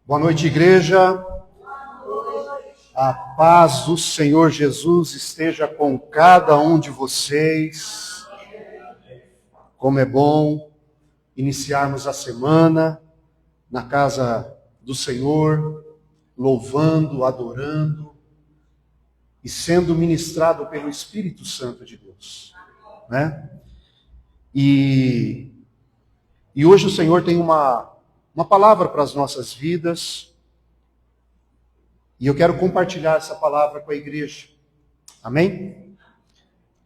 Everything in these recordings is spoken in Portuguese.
Boa noite, igreja. A paz do Senhor Jesus esteja com cada um de vocês. Como é bom iniciarmos a semana na casa do Senhor, louvando, adorando e sendo ministrado pelo Espírito Santo de Deus, né? E hoje o Senhor tem uma palavra para as nossas vidas, e eu quero compartilhar essa palavra com a igreja. Amém?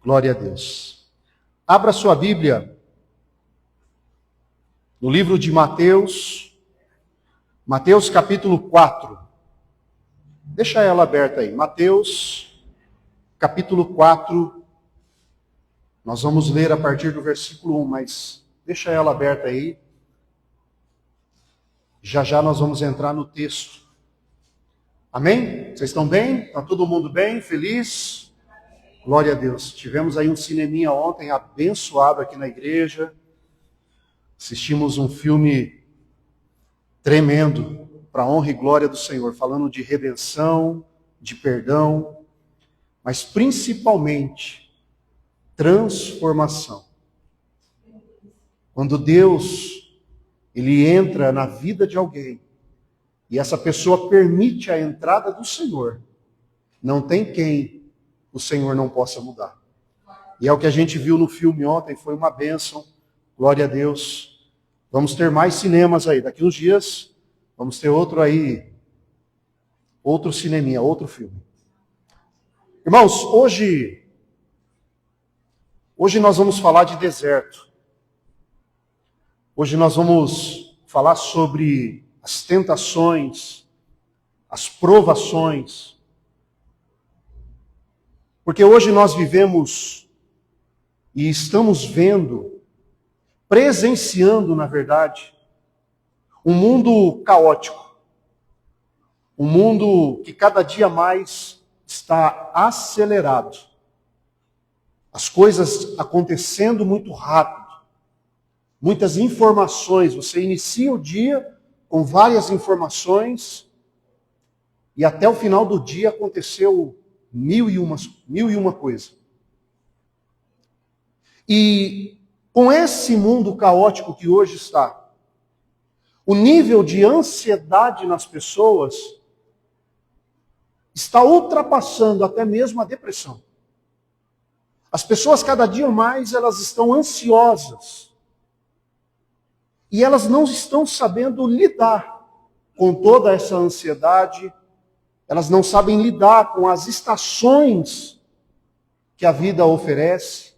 Glória a Deus. Abra sua Bíblia no livro de Mateus capítulo 4. Deixa ela aberta aí. Mateus capítulo 4. Nós vamos ler a partir do versículo 1, mas deixa ela aberta aí. Já já nós vamos entrar no texto. Amém? Vocês estão bem? Está todo mundo bem? Feliz? Glória a Deus. Tivemos aí um cineminha ontem abençoado aqui na igreja. Assistimos um filme tremendo, para a honra e glória do Senhor, falando de redenção, de perdão, mas principalmente transformação. Quando Deus ele entra na vida de alguém e essa pessoa permite a entrada do Senhor, não tem quem o Senhor não possa mudar. E é o que a gente viu no filme ontem, foi uma bênção, glória a Deus. Vamos ter mais cinemas aí, daqui uns dias vamos ter outro aí, outro cineminha, outro filme. Irmãos, hoje nós vamos falar de deserto. Hoje nós vamos falar sobre as tentações, as provações. Porque hoje nós vivemos e estamos vendo, presenciando, na verdade, um mundo caótico. Um mundo que cada dia mais está acelerado. As coisas acontecendo muito rápido. Muitas informações, você inicia o dia com várias informações e até o final do dia aconteceu mil e uma coisa. E com esse mundo caótico que hoje está, o nível de ansiedade nas pessoas está ultrapassando até mesmo a depressão. As pessoas cada dia mais elas estão ansiosas. E elas não estão sabendo lidar com toda essa ansiedade, elas não sabem lidar com as estações que a vida oferece,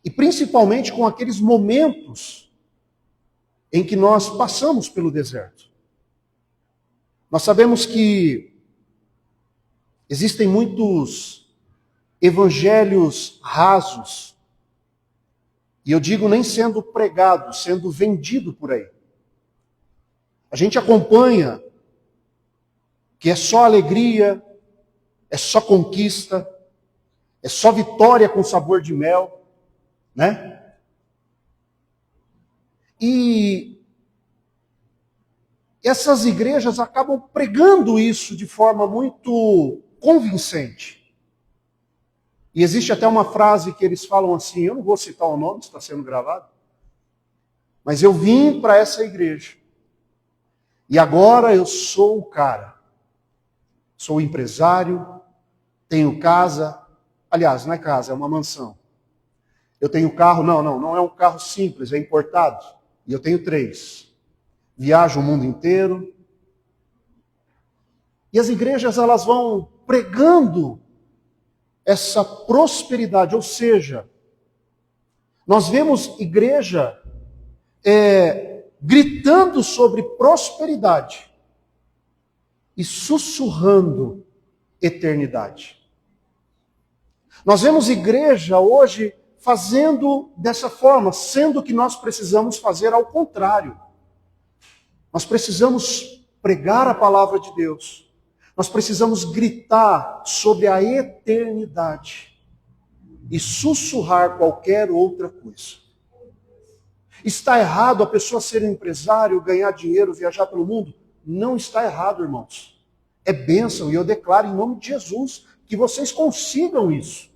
e principalmente com aqueles momentos em que nós passamos pelo deserto. Nós sabemos que existem muitos evangelhos rasos, e eu digo nem sendo pregado, sendo vendido por aí. A gente acompanha que é só alegria, é só conquista, é só vitória com sabor de mel, né? E essas igrejas acabam pregando isso de forma muito convincente. E existe até uma frase que eles falam assim, eu não vou citar o nome, está sendo gravado, mas eu vim para essa igreja, e agora eu sou o cara, sou empresário, tenho casa, aliás, não é casa, é uma mansão. Eu tenho carro, não é um carro simples, é importado, e eu tenho 3. Viajo o mundo inteiro. E as igrejas, elas vão pregando essa prosperidade, ou seja, nós vemos igreja gritando sobre prosperidade e sussurrando eternidade. Nós vemos igreja hoje fazendo dessa forma, sendo que nós precisamos fazer ao contrário. Nós precisamos pregar a palavra de Deus. Nós precisamos gritar sobre a eternidade e sussurrar qualquer outra coisa. Está errado a pessoa ser um empresário, ganhar dinheiro, viajar pelo mundo? não está errado, irmãos. É bênção, e eu declaro em nome de Jesus que vocês consigam isso.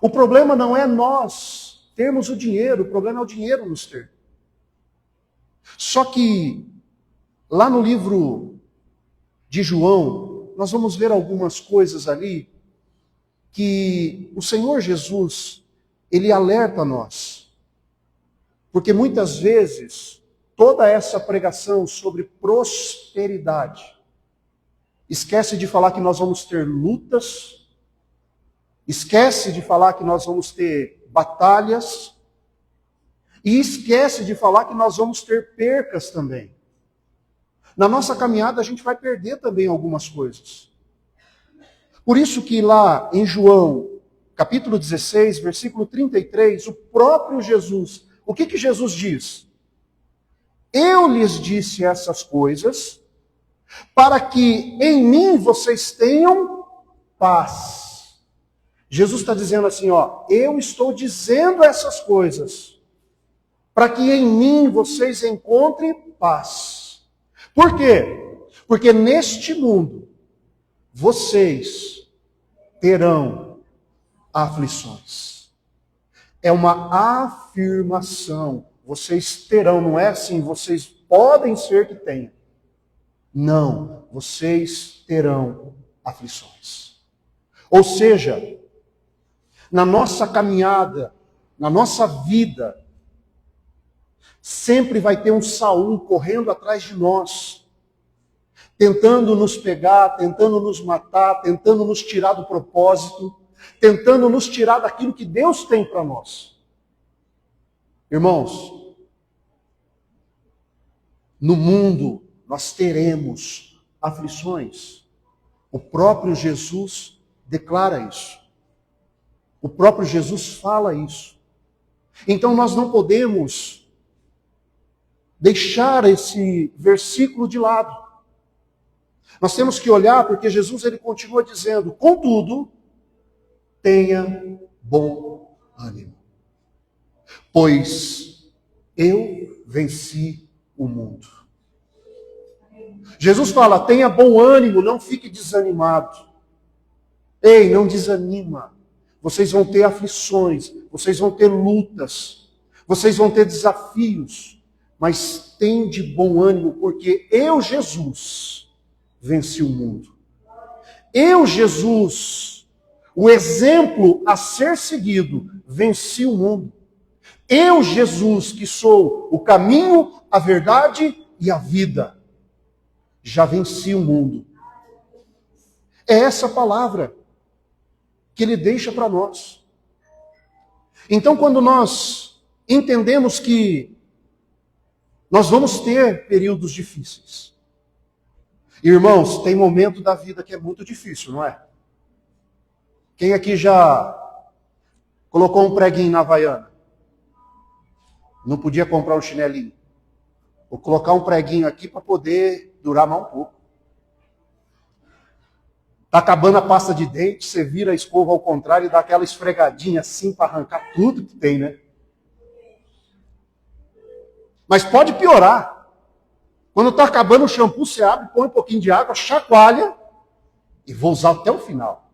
O problema não é nós termos o dinheiro, o problema é o dinheiro nos ter. Só que, lá no livro de João, nós vamos ver algumas coisas ali que o Senhor Jesus, ele alerta nós. Porque muitas vezes, toda essa pregação sobre prosperidade, esquece de falar que nós vamos ter lutas, esquece de falar que nós vamos ter batalhas, e esquece de falar que nós vamos ter percas também. Na nossa caminhada a gente vai perder também algumas coisas. Por isso que lá em João, capítulo 16, versículo 33, o próprio Jesus, o que Jesus diz? Eu lhes disse essas coisas para que em mim vocês tenham paz. Jesus está dizendo assim, eu estou dizendo essas coisas para que em mim vocês encontrem paz. Por quê? Porque neste mundo vocês terão aflições. É uma afirmação. Vocês terão, não é assim, vocês podem ser que tenham. Não, vocês terão aflições. Ou seja, na nossa caminhada, na nossa vida, sempre vai ter um Saul correndo atrás de nós, tentando nos pegar, tentando nos matar, tentando nos tirar do propósito, tentando nos tirar daquilo que Deus tem para nós. Irmãos, no mundo nós teremos aflições. O próprio Jesus declara isso. O próprio Jesus fala isso. Então nós não podemos deixar esse versículo de lado. Nós temos que olhar porque Jesus ele continua dizendo, contudo, tenha bom ânimo, pois eu venci o mundo. Jesus fala, tenha bom ânimo, não fique desanimado. Ei, não desanima. Vocês vão ter aflições, vocês vão ter lutas, vocês vão ter desafios. Mas tem de bom ânimo, porque eu, Jesus, venci o mundo. Eu, Jesus, o exemplo a ser seguido, venci o mundo. Eu, Jesus, que sou o caminho, a verdade e a vida, já venci o mundo. É essa palavra que ele deixa para nós. Então, quando nós entendemos que nós vamos ter períodos difíceis. Irmãos, tem momento da vida que é muito difícil, não é? Quem aqui já colocou um preguinho na Havaiana? Não podia comprar um chinelinho. Vou colocar um preguinho aqui para poder durar mais um pouco. Está acabando a pasta de dente, você vira a escova ao contrário e dá aquela esfregadinha assim para arrancar tudo que tem, né? Mas pode piorar. Quando está acabando o shampoo, você abre, põe um pouquinho de água, chacoalha e vou usar até o final.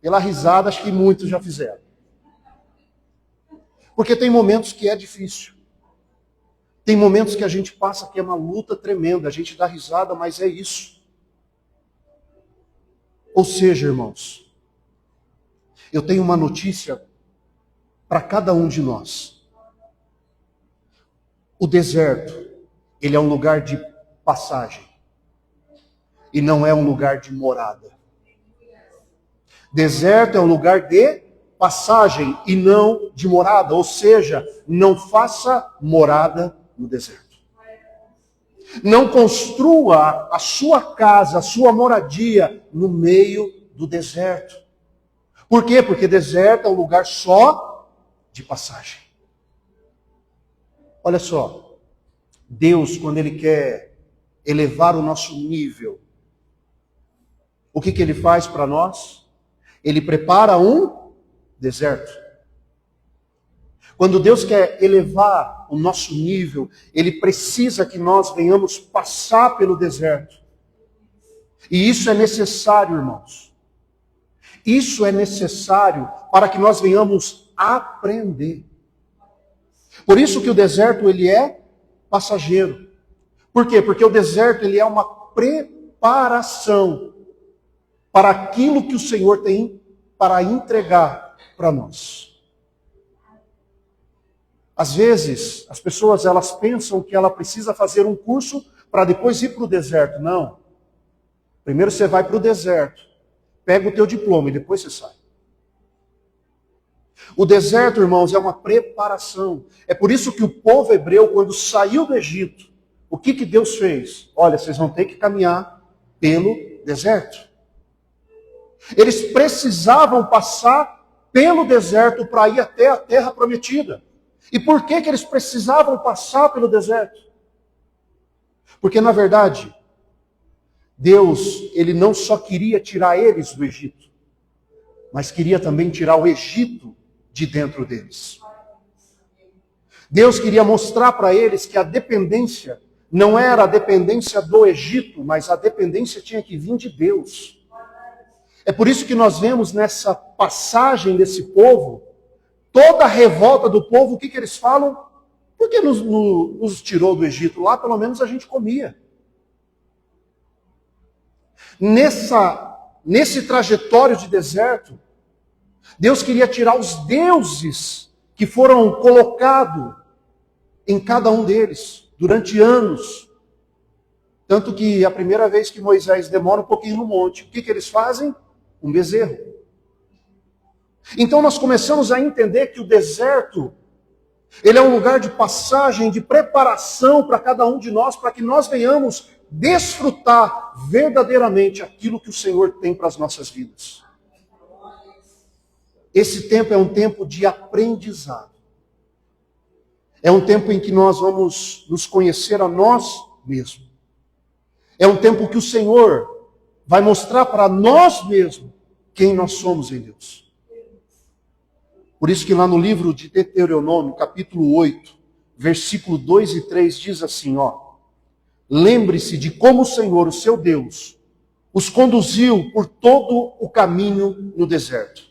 Pela risada, acho que muitos já fizeram. Porque tem momentos que é difícil. Tem momentos que a gente passa que é uma luta tremenda, a gente dá risada, mas é isso. Ou seja, irmãos, eu tenho uma notícia para cada um de nós. O deserto, ele é um lugar de passagem. E não é um lugar de morada. Deserto é um lugar de passagem e não de morada. Ou seja, não faça morada no deserto. Não construa a sua casa, a sua moradia no meio do deserto. Por quê? Porque deserto é um lugar só de passagem. Olha só, Deus, quando Ele quer elevar o nosso nível, o que Ele faz para nós? Ele prepara um deserto. Quando Deus quer elevar o nosso nível, Ele precisa que nós venhamos passar pelo deserto. E isso é necessário, irmãos. Isso é necessário para que nós venhamos aprender. Por isso que o deserto ele é passageiro. Por quê? Porque o deserto ele é uma preparação para aquilo que o Senhor tem para entregar para nós. Às vezes, as pessoas elas pensam que ela precisa fazer um curso para depois ir para o deserto. Não. Primeiro você vai para o deserto, pega o teu diploma e depois você sai. O deserto, irmãos, é uma preparação. É por isso que o povo hebreu, quando saiu do Egito, o que Deus fez? Olha, vocês vão ter que caminhar pelo deserto. Eles precisavam passar pelo deserto para ir até a terra prometida. E por que eles precisavam passar pelo deserto? Porque, na verdade, Deus, Ele não só queria tirar eles do Egito, mas queria também tirar o Egito de dentro deles. Deus queria mostrar para eles que a dependência não era a dependência do Egito, mas a dependência tinha que vir de Deus. É por isso que nós vemos nessa passagem desse povo, toda a revolta do povo, o que eles falam? Por que nos tirou do Egito? Lá pelo menos a gente comia. Nesse trajetório de deserto, Deus queria tirar os deuses que foram colocados em cada um deles durante anos. Tanto que a primeira vez que Moisés demora um pouquinho no monte, o que eles fazem? Um bezerro. Então nós começamos a entender que o deserto, ele é um lugar de passagem, de preparação para cada um de nós, para que nós venhamos desfrutar verdadeiramente aquilo que o Senhor tem para as nossas vidas. Esse tempo é um tempo de aprendizado. É um tempo em que nós vamos nos conhecer a nós mesmos. É um tempo que o Senhor vai mostrar para nós mesmos quem nós somos em Deus. Por isso que lá no livro de Deuteronômio, capítulo 8, versículo 2 e 3, diz assim, lembre-se de como o Senhor, o seu Deus, os conduziu por todo o caminho no deserto.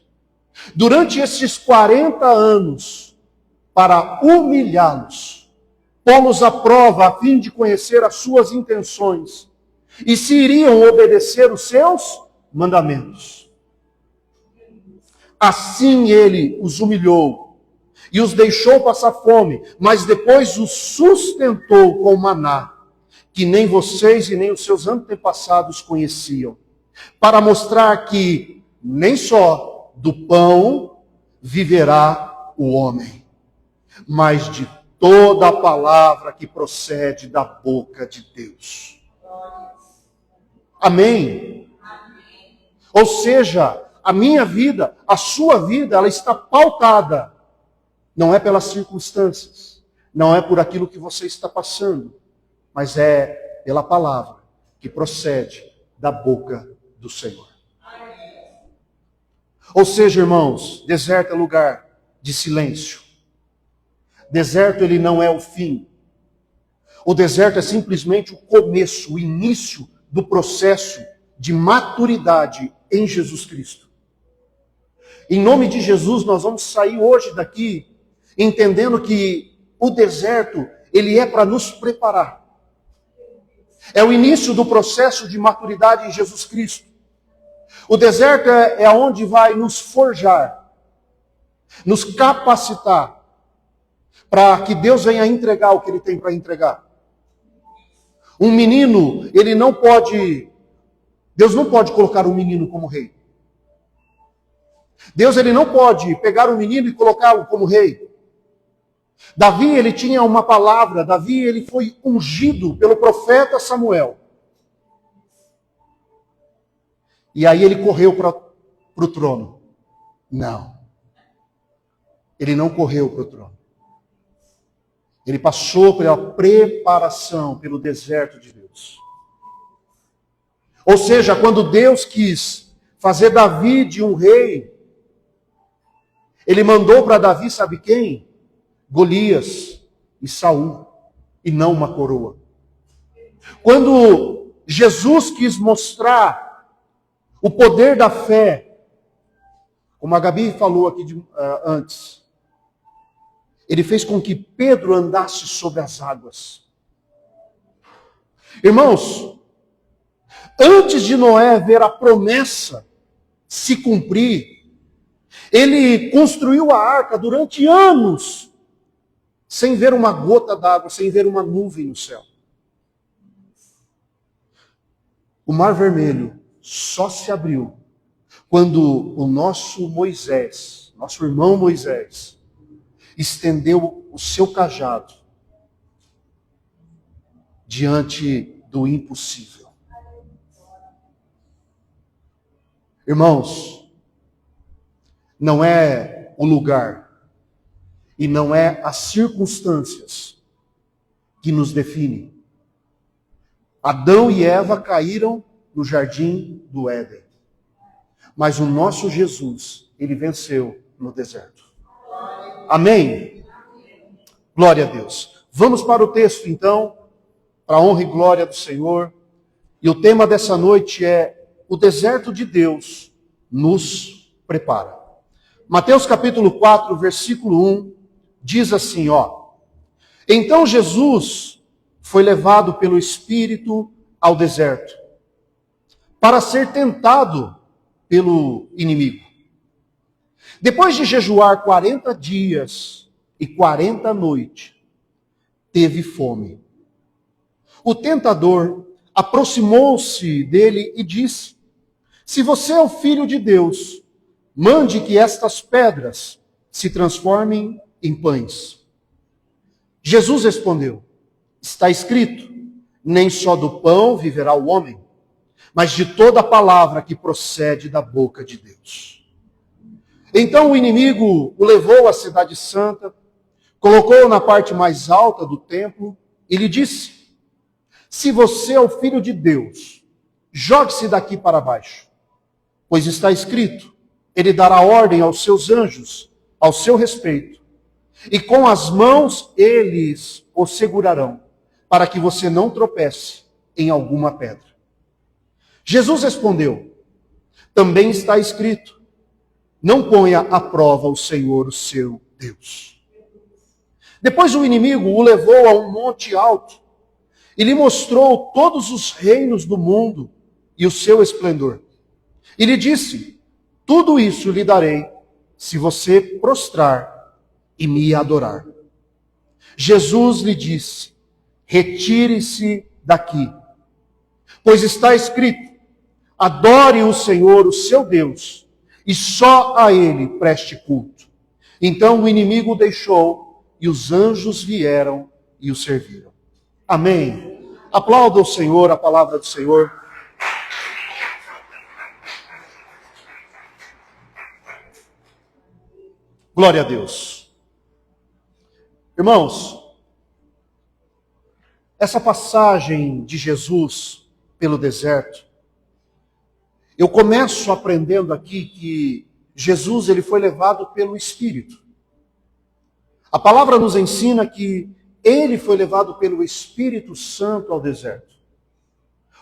Durante esses 40 anos, para humilhá-los, pô-los à prova a fim de conhecer as suas intenções, e se iriam obedecer os seus mandamentos. Assim ele os humilhou e os deixou passar fome, mas depois os sustentou com maná, que nem vocês e nem os seus antepassados conheciam, para mostrar que nem só do pão viverá o homem, mas de toda a palavra que procede da boca de Deus. Amém? Ou seja, a minha vida, a sua vida, ela está pautada. Não é pelas circunstâncias, não é por aquilo que você está passando, mas é pela palavra que procede da boca do Senhor. Ou seja, irmãos, deserto é lugar de silêncio. Deserto ele não é o fim. O deserto é simplesmente o começo, o início do processo de maturidade em Jesus Cristo. Em nome de Jesus, nós vamos sair hoje daqui entendendo que o deserto, ele é para nos preparar. É o início do processo de maturidade em Jesus Cristo. O deserto é onde vai nos forjar, nos capacitar, para que Deus venha entregar o que Ele tem para entregar. Um menino, Deus não pode colocar um menino como rei. Deus ele não pode pegar um menino e colocá-lo como rei. Davi, ele tinha uma palavra, Davi, ele foi ungido pelo profeta Samuel. E aí ele correu para o trono. Não. Ele não correu para o trono. Ele passou pela preparação, pelo deserto de Deus. Ou seja, quando Deus quis fazer Davi de um rei, Ele mandou para Davi, sabe quem? Golias e Saul, e não uma coroa. Quando Jesus quis mostrar o poder da fé, como a Gabi falou aqui antes, ele fez com que Pedro andasse sobre as águas. Irmãos, antes de Noé ver a promessa se cumprir, ele construiu a arca durante anos, sem ver uma gota d'água, sem ver uma nuvem no céu. O Mar Vermelho só se abriu quando o nosso Moisés, nosso irmão Moisés, estendeu o seu cajado diante do impossível. Irmãos, não é o lugar e não é as circunstâncias que nos definem. Adão e Eva caíram no jardim do Éden. Mas o nosso Jesus, ele venceu no deserto. Amém? Glória a Deus. Vamos para o texto então, para a honra e glória do Senhor. E o tema dessa noite é: o deserto de Deus nos prepara. Mateus capítulo 4, versículo 1, diz assim, Então Jesus foi levado pelo Espírito ao deserto, para ser tentado pelo inimigo. Depois de jejuar 40 dias e 40 noites, teve fome. O tentador aproximou-se dele e disse: Se você é o Filho de Deus, mande que estas pedras se transformem em pães. Jesus respondeu: Está escrito, nem só do pão viverá o homem, mas de toda a palavra que procede da boca de Deus. Então o inimigo o levou à cidade santa, colocou-o na parte mais alta do templo e lhe disse: Se você é o Filho de Deus, jogue-se daqui para baixo, pois está escrito, ele dará ordem aos seus anjos ao seu respeito, e com as mãos eles o segurarão, para que você não tropece em alguma pedra. Jesus respondeu: Também está escrito, não ponha à prova o Senhor, o seu Deus. Depois o inimigo o levou a um monte alto e lhe mostrou todos os reinos do mundo e o seu esplendor. E lhe disse: Tudo isso lhe darei se você prostrar e me adorar. Jesus lhe disse: Retire-se daqui, pois está escrito, adore o Senhor, o seu Deus, e só a ele preste culto. Então o inimigo o deixou e os anjos vieram e o serviram. Amém. Aplauda o Senhor, a palavra do Senhor. Glória a Deus. Irmãos, essa passagem de Jesus pelo deserto, eu começo aprendendo aqui que Jesus ele foi levado pelo Espírito. A palavra nos ensina que ele foi levado pelo Espírito Santo ao deserto.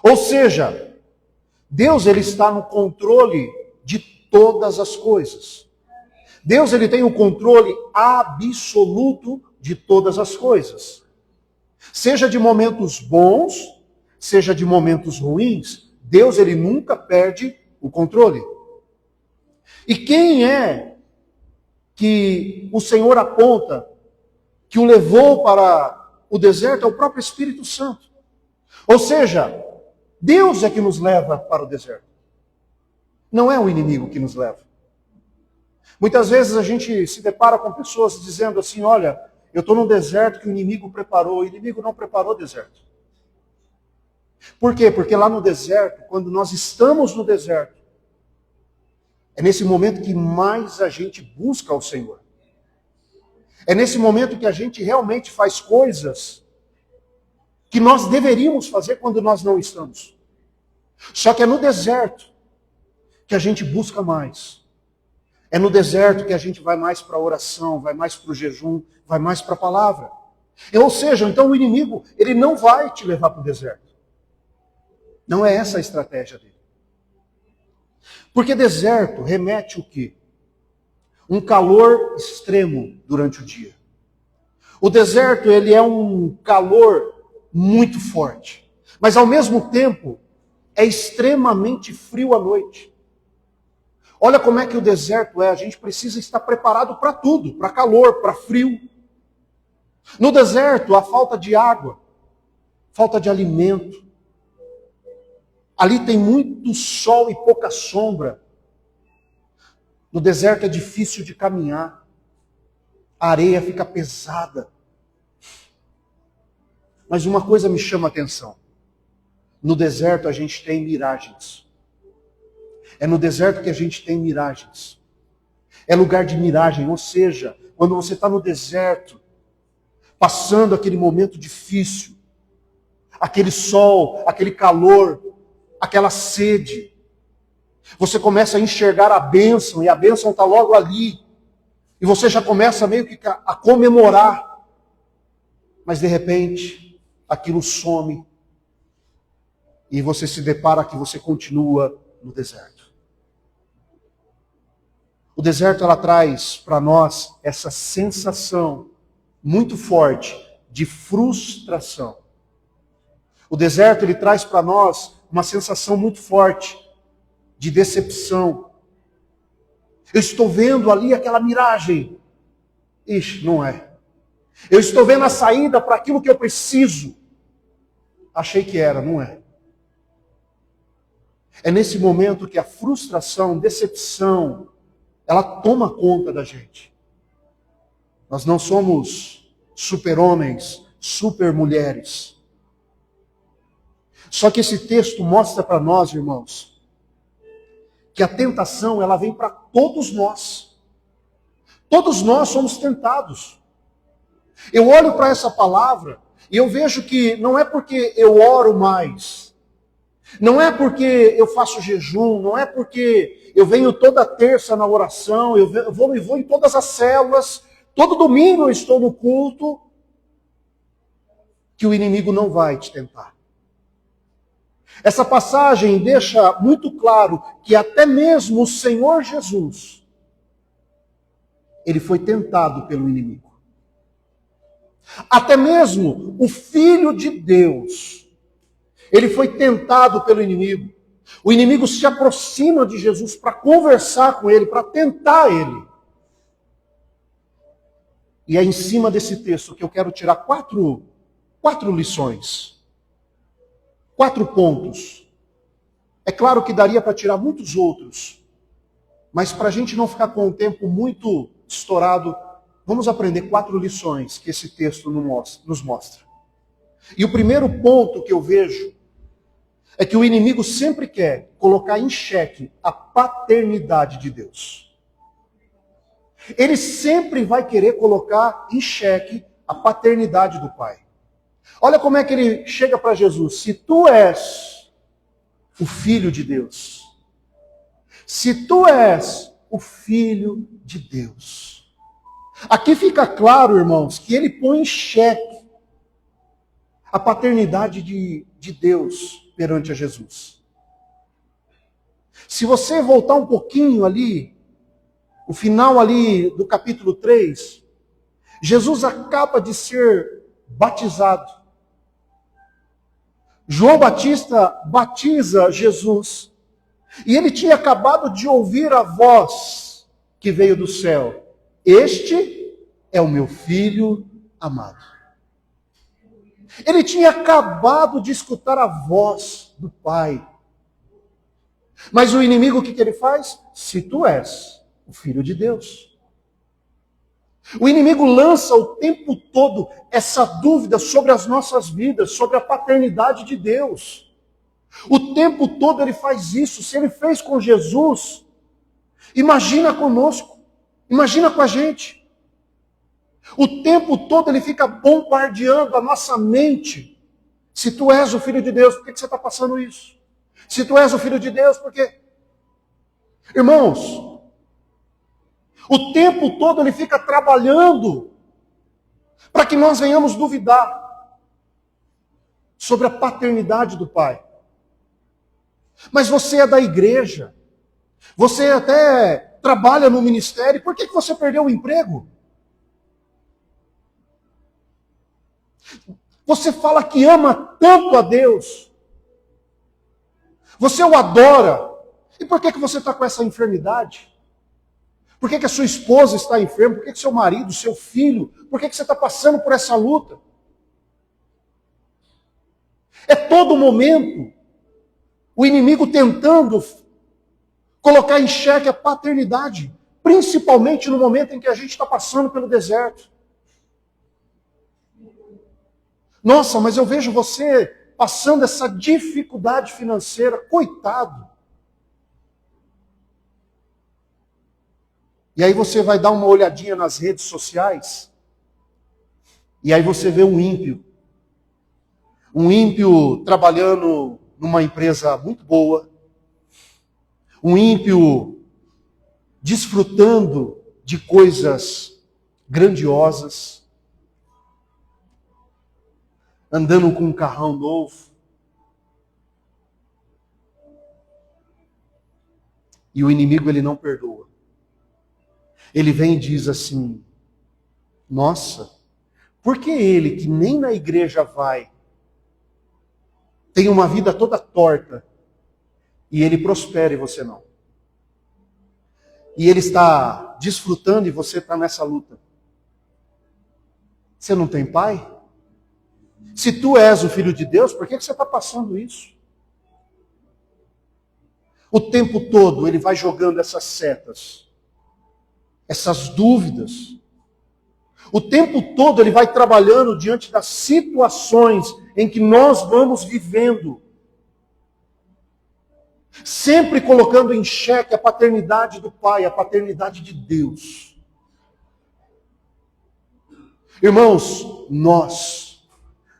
Ou seja, Deus ele está no controle de todas as coisas. Deus ele tem o controle absoluto de todas as coisas. Seja de momentos bons, seja de momentos ruins, Deus ele nunca perde o controle. E quem é que o Senhor aponta que o levou para o deserto? É o próprio Espírito Santo. Ou seja, Deus é que nos leva para o deserto. Não é o inimigo que nos leva. Muitas vezes a gente se depara com pessoas dizendo assim, olha, eu estou num deserto que o inimigo preparou. O inimigo não preparou o deserto. Por quê? Porque lá no deserto, quando nós estamos no deserto, é nesse momento que mais a gente busca o Senhor. É nesse momento que a gente realmente faz coisas que nós deveríamos fazer quando nós não estamos. Só que é no deserto que a gente busca mais. É no deserto que a gente vai mais para a oração, vai mais para o jejum, vai mais para a palavra. Ou seja, então o inimigo, ele não vai te levar para o deserto. Não é essa a estratégia dele. Porque deserto remete o quê? Um calor extremo durante o dia. O deserto, ele é um calor muito forte. Mas ao mesmo tempo, é extremamente frio à noite. Olha como é que o deserto é. A gente precisa estar preparado para tudo. Para calor, para frio. No deserto, a falta de água. Falta de alimento. Ali tem muito sol e pouca sombra. No deserto é difícil de caminhar. A areia fica pesada. Mas uma coisa me chama a atenção. No deserto a gente tem miragens. É no deserto que a gente tem miragens. É lugar de miragem, ou seja, quando você está no deserto, passando aquele momento difícil, aquele sol, aquele calor, aquela sede, você começa a enxergar a bênção, e a bênção está logo ali. E você já começa meio que a comemorar. Mas de repente, aquilo some. E você se depara que você continua no deserto. O deserto, ela traz para nós essa sensação muito forte de frustração. O deserto, ele traz para nós uma sensação muito forte de decepção. Eu estou vendo ali aquela miragem. Ixi, não é. Eu estou vendo a saída para aquilo que eu preciso. Achei que era, não é. É nesse momento que a frustração, decepção, ela toma conta da gente. Nós não somos super-homens, super-mulheres. Só que esse texto mostra para nós, irmãos, que a tentação, ela vem para todos nós. Todos nós somos tentados. Eu olho para essa palavra e eu vejo que não é porque eu oro mais, não é porque eu faço jejum, não é porque eu venho toda terça na oração, eu vou em todas as células, todo domingo eu estou no culto, que o inimigo não vai te tentar. Essa passagem deixa muito claro que até mesmo o Senhor Jesus, ele foi tentado pelo inimigo. Até mesmo o Filho de Deus, ele foi tentado pelo inimigo. O inimigo se aproxima de Jesus para conversar com ele, para tentar ele. E é em cima desse texto que eu quero tirar quatro lições. 4 pontos. É claro que daria para tirar muitos outros, mas para a gente não ficar com o tempo muito estourado, vamos aprender 4 lições que esse texto nos mostra. E o primeiro ponto que eu vejo é que o inimigo sempre quer colocar em xeque a paternidade de Deus. Ele sempre vai querer colocar em xeque a paternidade do Pai. Olha como é que ele chega para Jesus. Se tu és o Filho de Deus, se tu és o Filho de Deus. Aqui fica claro, irmãos, que ele põe em xeque a paternidade de Deus perante a Jesus. Se você voltar um pouquinho ali, o final ali do capítulo 3, Jesus acaba de ser batizado. João Batista batiza Jesus. E ele tinha acabado de ouvir a voz que veio do céu. Este é o meu filho amado. Ele tinha acabado de escutar a voz do Pai. Mas o inimigo, o que ele faz? Se tu és o Filho de Deus. O inimigo lança o tempo todo essa dúvida sobre as nossas vidas, sobre a paternidade de Deus. O tempo todo ele faz isso. Se ele fez com Jesus, imagina conosco, imagina com a gente. O tempo todo ele fica bombardeando a nossa mente. Se tu és o Filho de Deus, por que você está passando isso? Se tu és o Filho de Deus, por quê? Irmãos, O tempo todo ele fica trabalhando para que nós venhamos duvidar sobre a paternidade do Pai. Mas você é da igreja, você até trabalha no ministério, por que você perdeu o emprego? Você fala que ama tanto a Deus, você o adora, e por que você está com essa enfermidade? Por que a sua esposa está enferma? Por que seu marido, seu filho, por que você está passando por essa luta? É todo momento o inimigo tentando colocar em xeque a paternidade, principalmente no momento em que a gente está passando pelo deserto. Nossa, mas eu vejo você passando essa dificuldade financeira, coitado. E aí você vai dar uma olhadinha nas redes sociais, e aí você vê um ímpio trabalhando numa empresa muito boa, um ímpio desfrutando de coisas grandiosas, andando com um carrão novo. E o inimigo, ele não perdoa. Ele vem e diz assim: nossa, por que ele, que nem na igreja vai, tem uma vida toda torta, e ele prospera e você não? E ele está desfrutando e você está nessa luta. Você não tem pai? Se tu és o Filho de Deus, por que você está passando isso? O tempo todo ele vai jogando essas setas, essas dúvidas. O tempo todo ele vai trabalhando diante das situações em que nós vamos vivendo. Sempre colocando em xeque a paternidade do Pai, a paternidade de Deus. Irmãos, nós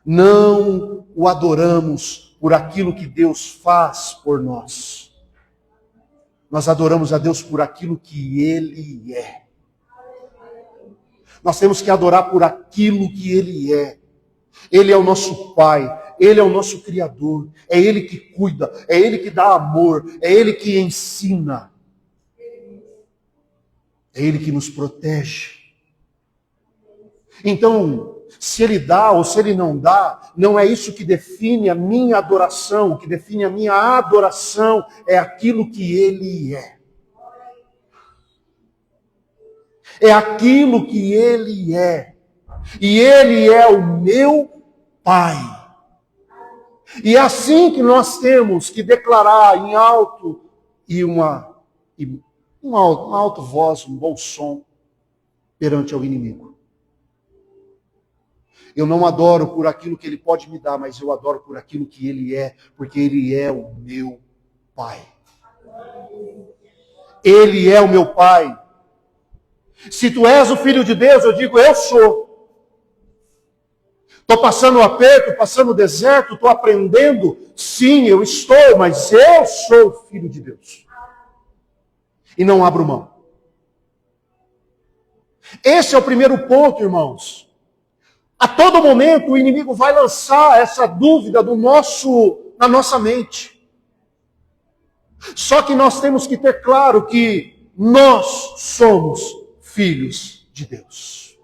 não o adoramos por aquilo que Deus faz por nós. Nós adoramos a Deus por aquilo que Ele é. Nós temos que adorar por aquilo que Ele é. Ele é o nosso Pai, Ele é o nosso Criador, é Ele que cuida, é Ele que dá amor, é Ele que ensina, é Ele que nos protege. Então, se Ele dá ou se Ele não dá, não é isso que define a minha adoração. O que define a minha adoração é aquilo que Ele é. É aquilo que Ele é. E Ele é o meu Pai. E é assim que nós temos que declarar em alto e uma alta voz, um bom som perante ao inimigo. Eu não adoro por aquilo que Ele pode me dar, mas eu adoro por aquilo que Ele é, porque Ele é o meu Pai. Ele é o meu Pai. Se tu és o Filho de Deus, eu digo, eu sou. Estou passando um aperto, passando deserto, estou aprendendo. Sim, eu estou, mas eu sou o Filho de Deus. E não abro mão. Esse é o primeiro ponto, irmãos. A todo momento o inimigo vai lançar essa dúvida na nossa mente. Só que nós temos que ter claro que nós somos filhos de Deus.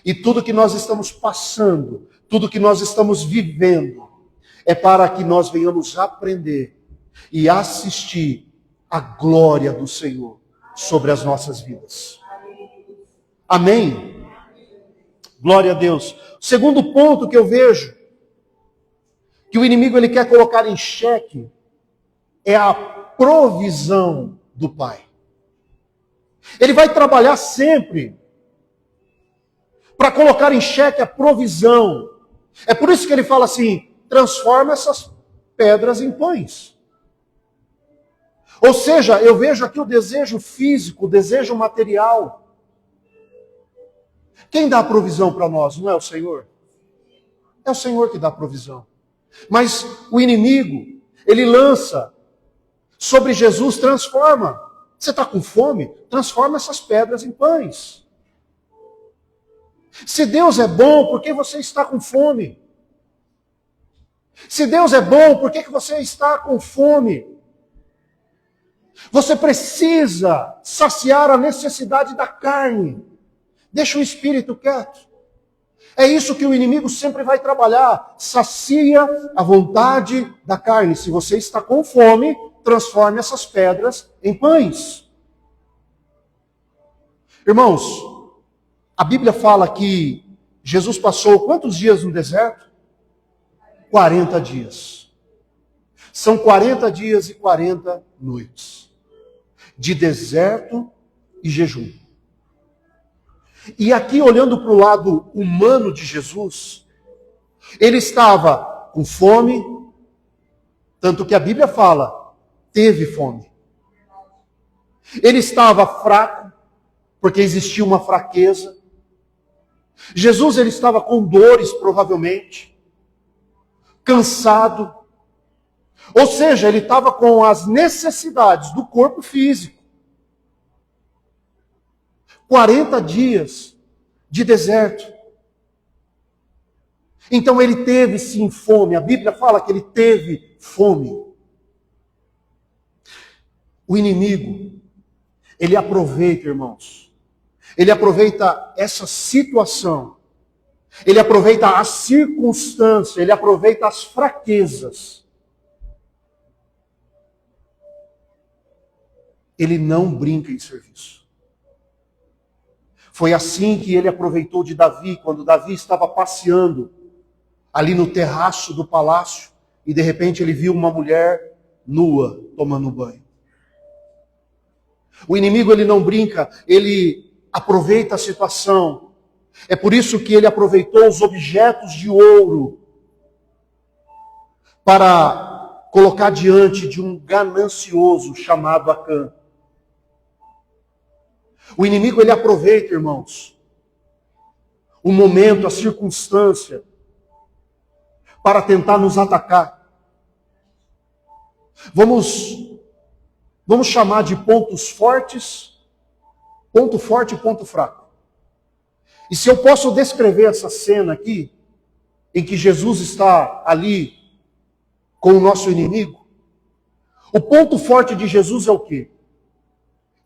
E tudo que nós estamos passando, tudo que nós estamos vivendo, é para que nós venhamos aprender e assistir a glória do Senhor sobre as nossas vidas. Amém? Glória a Deus. O segundo ponto que eu vejo, que o inimigo ele quer colocar em xeque, é a provisão do Pai. Ele vai trabalhar sempre para colocar em xeque a provisão. É por isso que ele fala assim, transforma essas pedras em pães. Ou seja, eu vejo aqui o desejo físico, o desejo material. Quem dá a provisão para nós? Não é o Senhor? É o Senhor que dá a provisão. Mas o inimigo, ele lança sobre Jesus, transforma. Você está com fome? Transforma essas pedras em pães. Se Deus é bom, por que você está com fome? Se Deus é bom, por que você está com fome? Você precisa saciar a necessidade da carne. Deixa o espírito quieto. É isso que o inimigo sempre vai trabalhar. Sacia a vontade da carne. Se você está com fome, transforme essas pedras em pães. Irmãos, a Bíblia fala que Jesus passou quantos dias no deserto? 40 dias. São 40 dias e 40 noites. De deserto e jejum. E aqui, olhando para o lado humano de Jesus, ele estava com fome, tanto que a Bíblia fala, teve fome. Ele estava fraco, porque existia uma fraqueza. Jesus, ele estava com dores, provavelmente, cansado. Ou seja, ele estava com as necessidades do corpo físico. 40 dias de deserto. Então ele teve sim fome. A Bíblia fala que ele teve fome. O inimigo, ele aproveita, irmãos. Ele aproveita essa situação. Ele aproveita a circunstância. Ele aproveita as fraquezas. Ele não brinca em serviço. Foi assim que ele aproveitou de Davi, quando Davi estava passeando ali no terraço do palácio, e de repente ele viu uma mulher nua tomando banho. O inimigo, ele não brinca, ele aproveita a situação. É por isso que ele aproveitou os objetos de ouro para colocar diante de um ganancioso chamado Acã. O inimigo, ele aproveita, irmãos, o momento, a circunstância, para tentar nos atacar. Vamos chamar de pontos fortes, ponto forte e ponto fraco. E se eu posso descrever essa cena aqui, em que Jesus está ali com o nosso inimigo, o ponto forte de Jesus é o quê?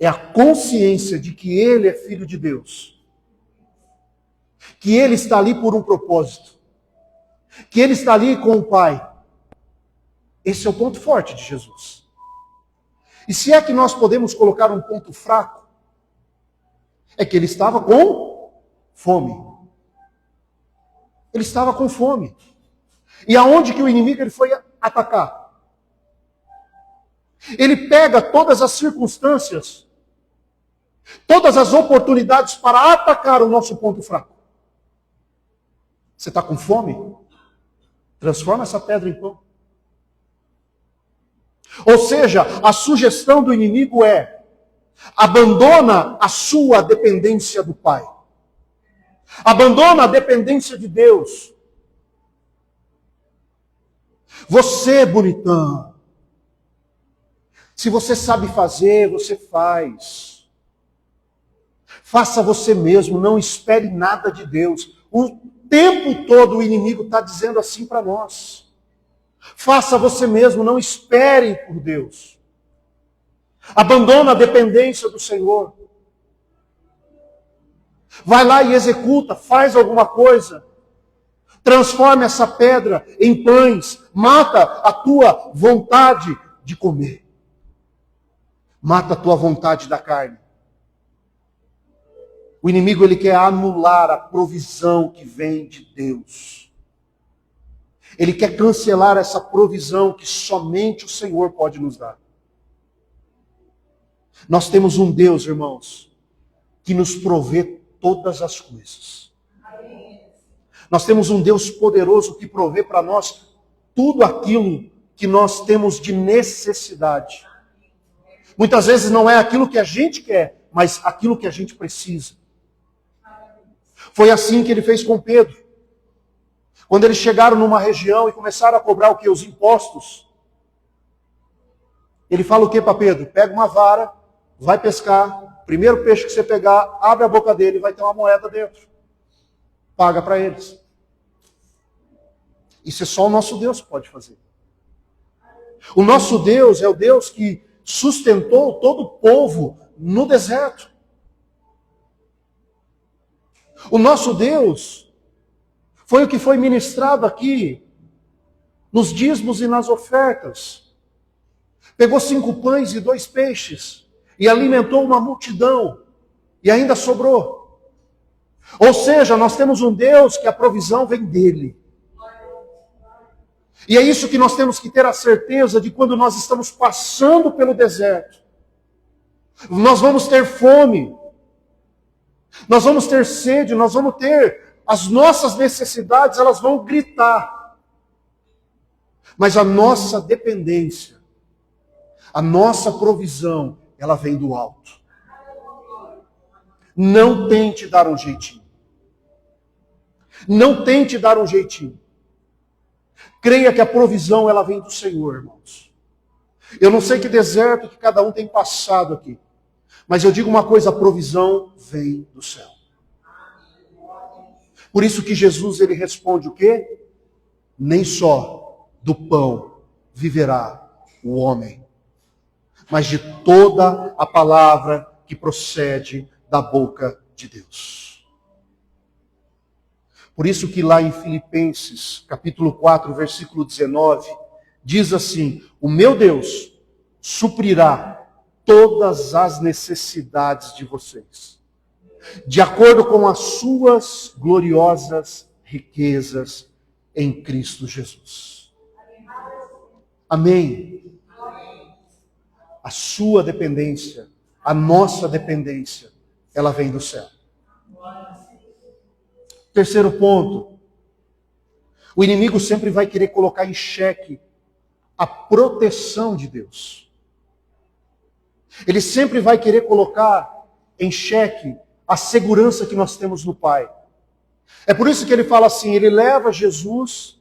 É a consciência de que ele é filho de Deus. Que ele está ali por um propósito. Que ele está ali com o Pai. Esse é o ponto forte de Jesus. E se é que nós podemos colocar um ponto fraco, é que ele estava com fome. Ele estava com fome. E aonde que o inimigo ele foi atacar? Ele pega todas as circunstâncias, todas as oportunidades para atacar o nosso ponto fraco. Você está com fome? Transforma essa pedra em pão. Ou seja, a sugestão do inimigo é: abandona a sua dependência do Pai. Abandona a dependência de Deus. Você, bonitão, se você sabe fazer, você faz. Faça você mesmo, não espere nada de Deus. O tempo todo o inimigo está dizendo assim para nós. Faça você mesmo, não espere por Deus. Abandona a dependência do Senhor. Vai lá e executa, faz alguma coisa. Transforme essa pedra em pães. Mata a tua vontade de comer. Mata a tua vontade da carne. O inimigo, ele quer anular a provisão que vem de Deus. Ele quer cancelar essa provisão que somente o Senhor pode nos dar. Nós temos um Deus, irmãos, que nos provê todas as coisas. Nós temos um Deus poderoso que provê para nós tudo aquilo que nós temos de necessidade. Muitas vezes não é aquilo que a gente quer, mas aquilo que a gente precisa. Foi assim que ele fez com Pedro. Quando eles chegaram numa região e começaram a cobrar o quê? Os impostos. Ele fala o quê para Pedro? Pega uma vara vai pescar, primeiro peixe que você pegar, abre a boca dele, vai ter uma moeda dentro. Paga para eles. Isso é só o nosso Deus que pode fazer. O nosso Deus é o Deus que sustentou todo o povo no deserto. O nosso Deus foi o que foi ministrado aqui nos dízimos e nas ofertas. Pegou 5 pães e 2 peixes e alimentou uma multidão e ainda sobrou. Ou seja, nós temos um Deus que a provisão vem dele. E é isso que nós temos que ter a certeza de quando nós estamos passando pelo deserto. Nós vamos ter fome, nós vamos ter sede, nós vamos ter as nossas necessidades, elas vão gritar. Mas a nossa dependência, a nossa provisão, ela vem do alto. Não tente dar um jeitinho. Não tente dar um jeitinho. Creia que a provisão, ela vem do Senhor, irmãos. Eu não sei que deserto que cada um tem passado aqui. Mas eu digo uma coisa, a provisão vem do céu. Por isso que Jesus, ele responde o quê? Nem só do pão viverá o homem, mas de toda a palavra que procede da boca de Deus. Por isso que lá em Filipenses, capítulo 4, versículo 19, diz assim: o meu Deus suprirá todas as necessidades de vocês, de acordo com as suas gloriosas riquezas em Cristo Jesus. Amém? A sua dependência, a nossa dependência, ela vem do céu. Terceiro ponto, o inimigo sempre vai querer colocar em xeque a proteção de Deus. Ele sempre vai querer colocar em xeque a segurança que nós temos no Pai. É por isso que ele fala assim, ele leva Jesus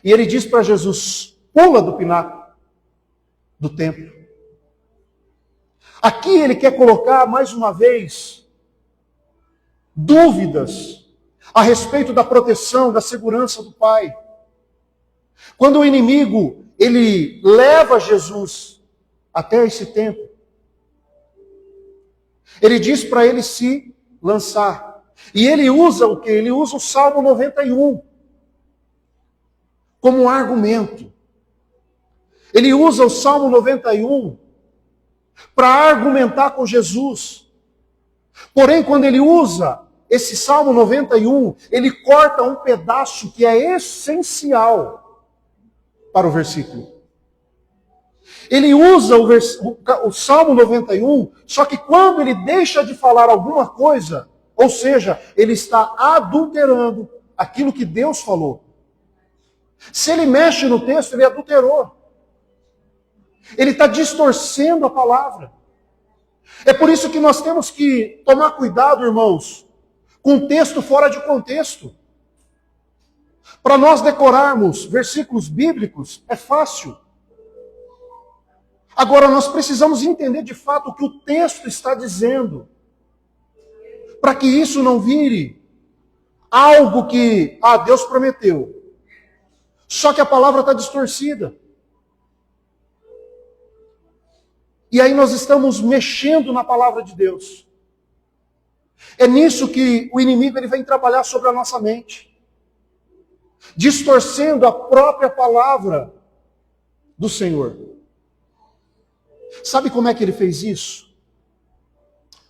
e ele diz para Jesus, pula do pináculo do templo. Aqui ele quer colocar mais uma vez dúvidas a respeito da proteção, da segurança do Pai. Quando o inimigo, ele leva Jesus até esse templo, ele diz para ele se lançar. E ele usa o quê? Ele usa o Salmo 91 como um argumento. Ele usa o Salmo 91 para argumentar com Jesus. Porém, quando ele usa esse Salmo 91, ele corta um pedaço que é essencial para o versículo. Ele usa o Salmo 91, só que quando ele deixa de falar alguma coisa, ou seja, ele está adulterando aquilo que Deus falou. Se ele mexe no texto, ele adulterou. Ele está distorcendo a palavra. É por isso que nós temos que tomar cuidado, irmãos, com o texto fora de contexto. Para nós decorarmos versículos bíblicos, é fácil. Agora, nós precisamos entender de fato o que o texto está dizendo, para que isso não vire algo que, Deus prometeu, só que a palavra está distorcida. E aí nós estamos mexendo na palavra de Deus. É nisso que o inimigo ele vem trabalhar sobre a nossa mente, distorcendo a própria palavra do Senhor. Sabe como é que ele fez isso?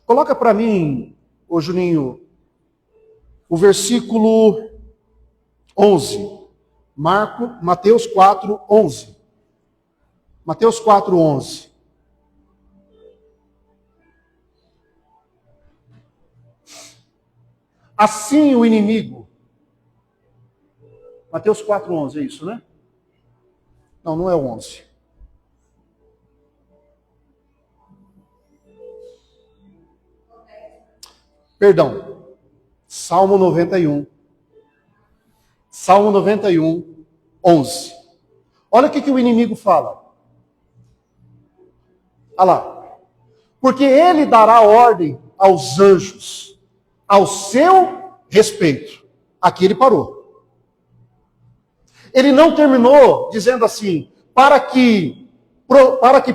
Coloca para mim, ô Juninho, o versículo 11. Mateus 4, 11. Mateus 4, 11. Assim o inimigo. Mateus 4, 11, é isso, né? Não, não é o 11. Perdão. Salmo 91. Salmo 91, 11. Olha o que o inimigo fala. Olha lá. porque ele dará ordem aos anjos, ao seu respeito. Aqui ele parou. Ele não terminou dizendo assim, para que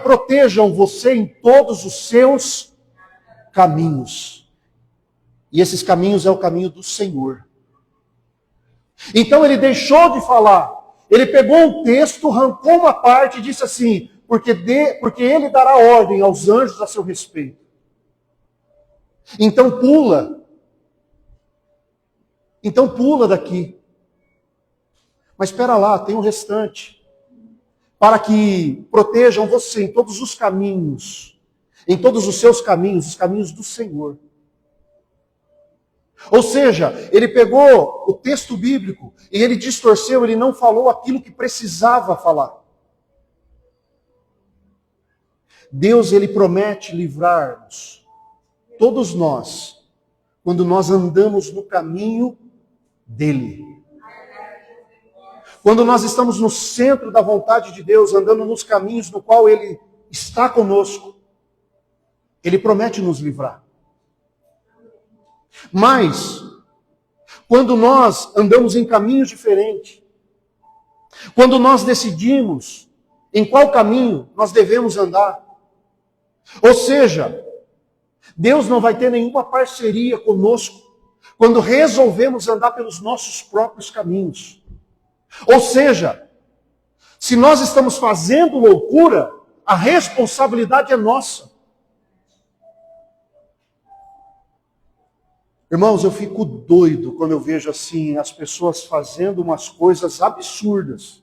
protejam você em todos os seus caminhos. E esses caminhos é o caminho do Senhor. Então ele deixou de falar. Ele pegou um texto, arrancou uma parte e disse assim, porque ele dará ordem aos anjos a seu respeito. Então pula. Então pula daqui. Mas espera lá, tem um restante. Para que protejam você em todos os caminhos, em todos os seus caminhos, os caminhos do Senhor. Ou seja, ele pegou o texto bíblico e ele distorceu, ele não falou aquilo que precisava falar. Deus, ele promete livrar-nos, todos nós, quando nós andamos no caminho dele. Quando nós estamos no centro da vontade de Deus, andando nos caminhos no qual ele está conosco, ele promete nos livrar. Mas, quando nós andamos em caminhos diferentes, quando nós decidimos em qual caminho nós devemos andar, ou seja, Deus não vai ter nenhuma parceria conosco quando resolvemos andar pelos nossos próprios caminhos. Ou seja, se nós estamos fazendo loucura, a responsabilidade é nossa. Irmãos, eu fico doido quando eu vejo assim as pessoas fazendo umas coisas absurdas.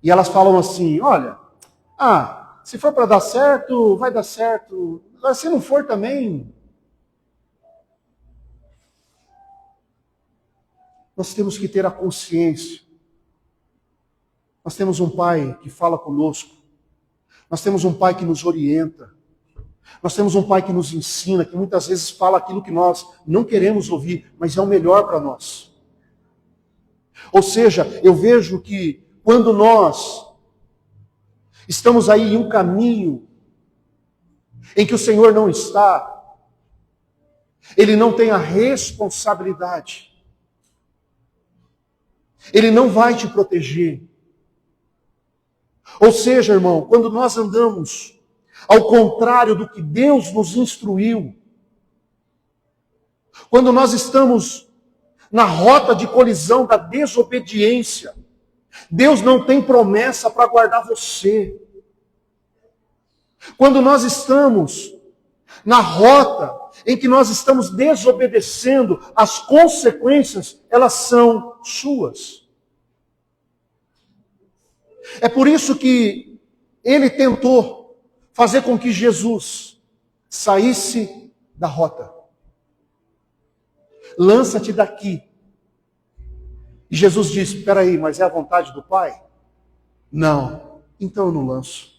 E elas falam assim, olha, se for para dar certo, vai dar certo. Mas se não for também... Nós temos que ter a consciência. Nós temos um Pai que fala conosco. Nós temos um Pai que nos orienta. Nós temos um Pai que nos ensina, que muitas vezes fala aquilo que nós não queremos ouvir, mas é o melhor para nós. Ou seja, eu vejo que quando nós estamos aí em um caminho em que o Senhor não está, Ele não tem a responsabilidade. Ele não vai te proteger. Ou seja, irmão, quando nós andamos ao contrário do que Deus nos instruiu, quando nós estamos na rota de colisão da desobediência, Deus não tem promessa para guardar você. Quando nós estamos na rota em que nós estamos desobedecendo, as consequências, elas são suas. É por isso que ele tentou fazer com que Jesus saísse da rota. Lança-te daqui. E Jesus disse, espera aí, mas é a vontade do Pai? Não, então eu não lanço.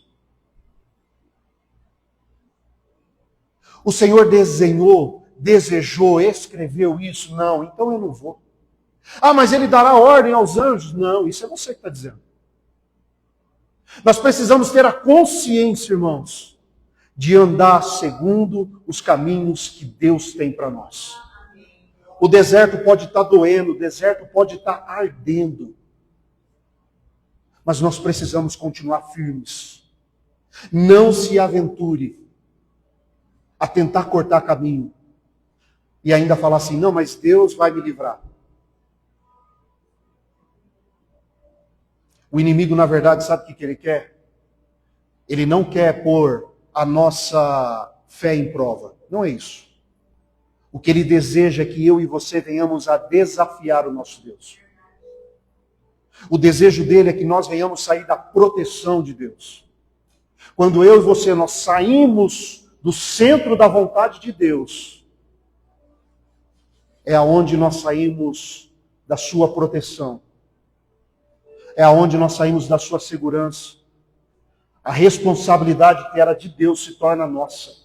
O Senhor desenhou, desejou, escreveu isso? Não, então eu não vou. Mas Ele dará ordem aos anjos? Não, isso é você que está dizendo. Nós precisamos ter a consciência, irmãos, de andar segundo os caminhos que Deus tem para nós. O deserto pode estar doendo, o deserto pode estar ardendo. Mas nós precisamos continuar firmes. Não se aventure a tentar cortar caminho. E ainda falar assim, não, mas Deus vai me livrar. O inimigo, na verdade, sabe o que ele quer? Ele não quer pôr a nossa fé em prova. Não é isso. O que ele deseja é que eu e você venhamos a desafiar o nosso Deus. O desejo dele é que nós venhamos sair da proteção de Deus. Quando eu e você, nós saímos do centro da vontade de Deus, é aonde nós saímos da sua proteção. É aonde nós saímos da sua segurança. A responsabilidade que era de Deus se torna nossa.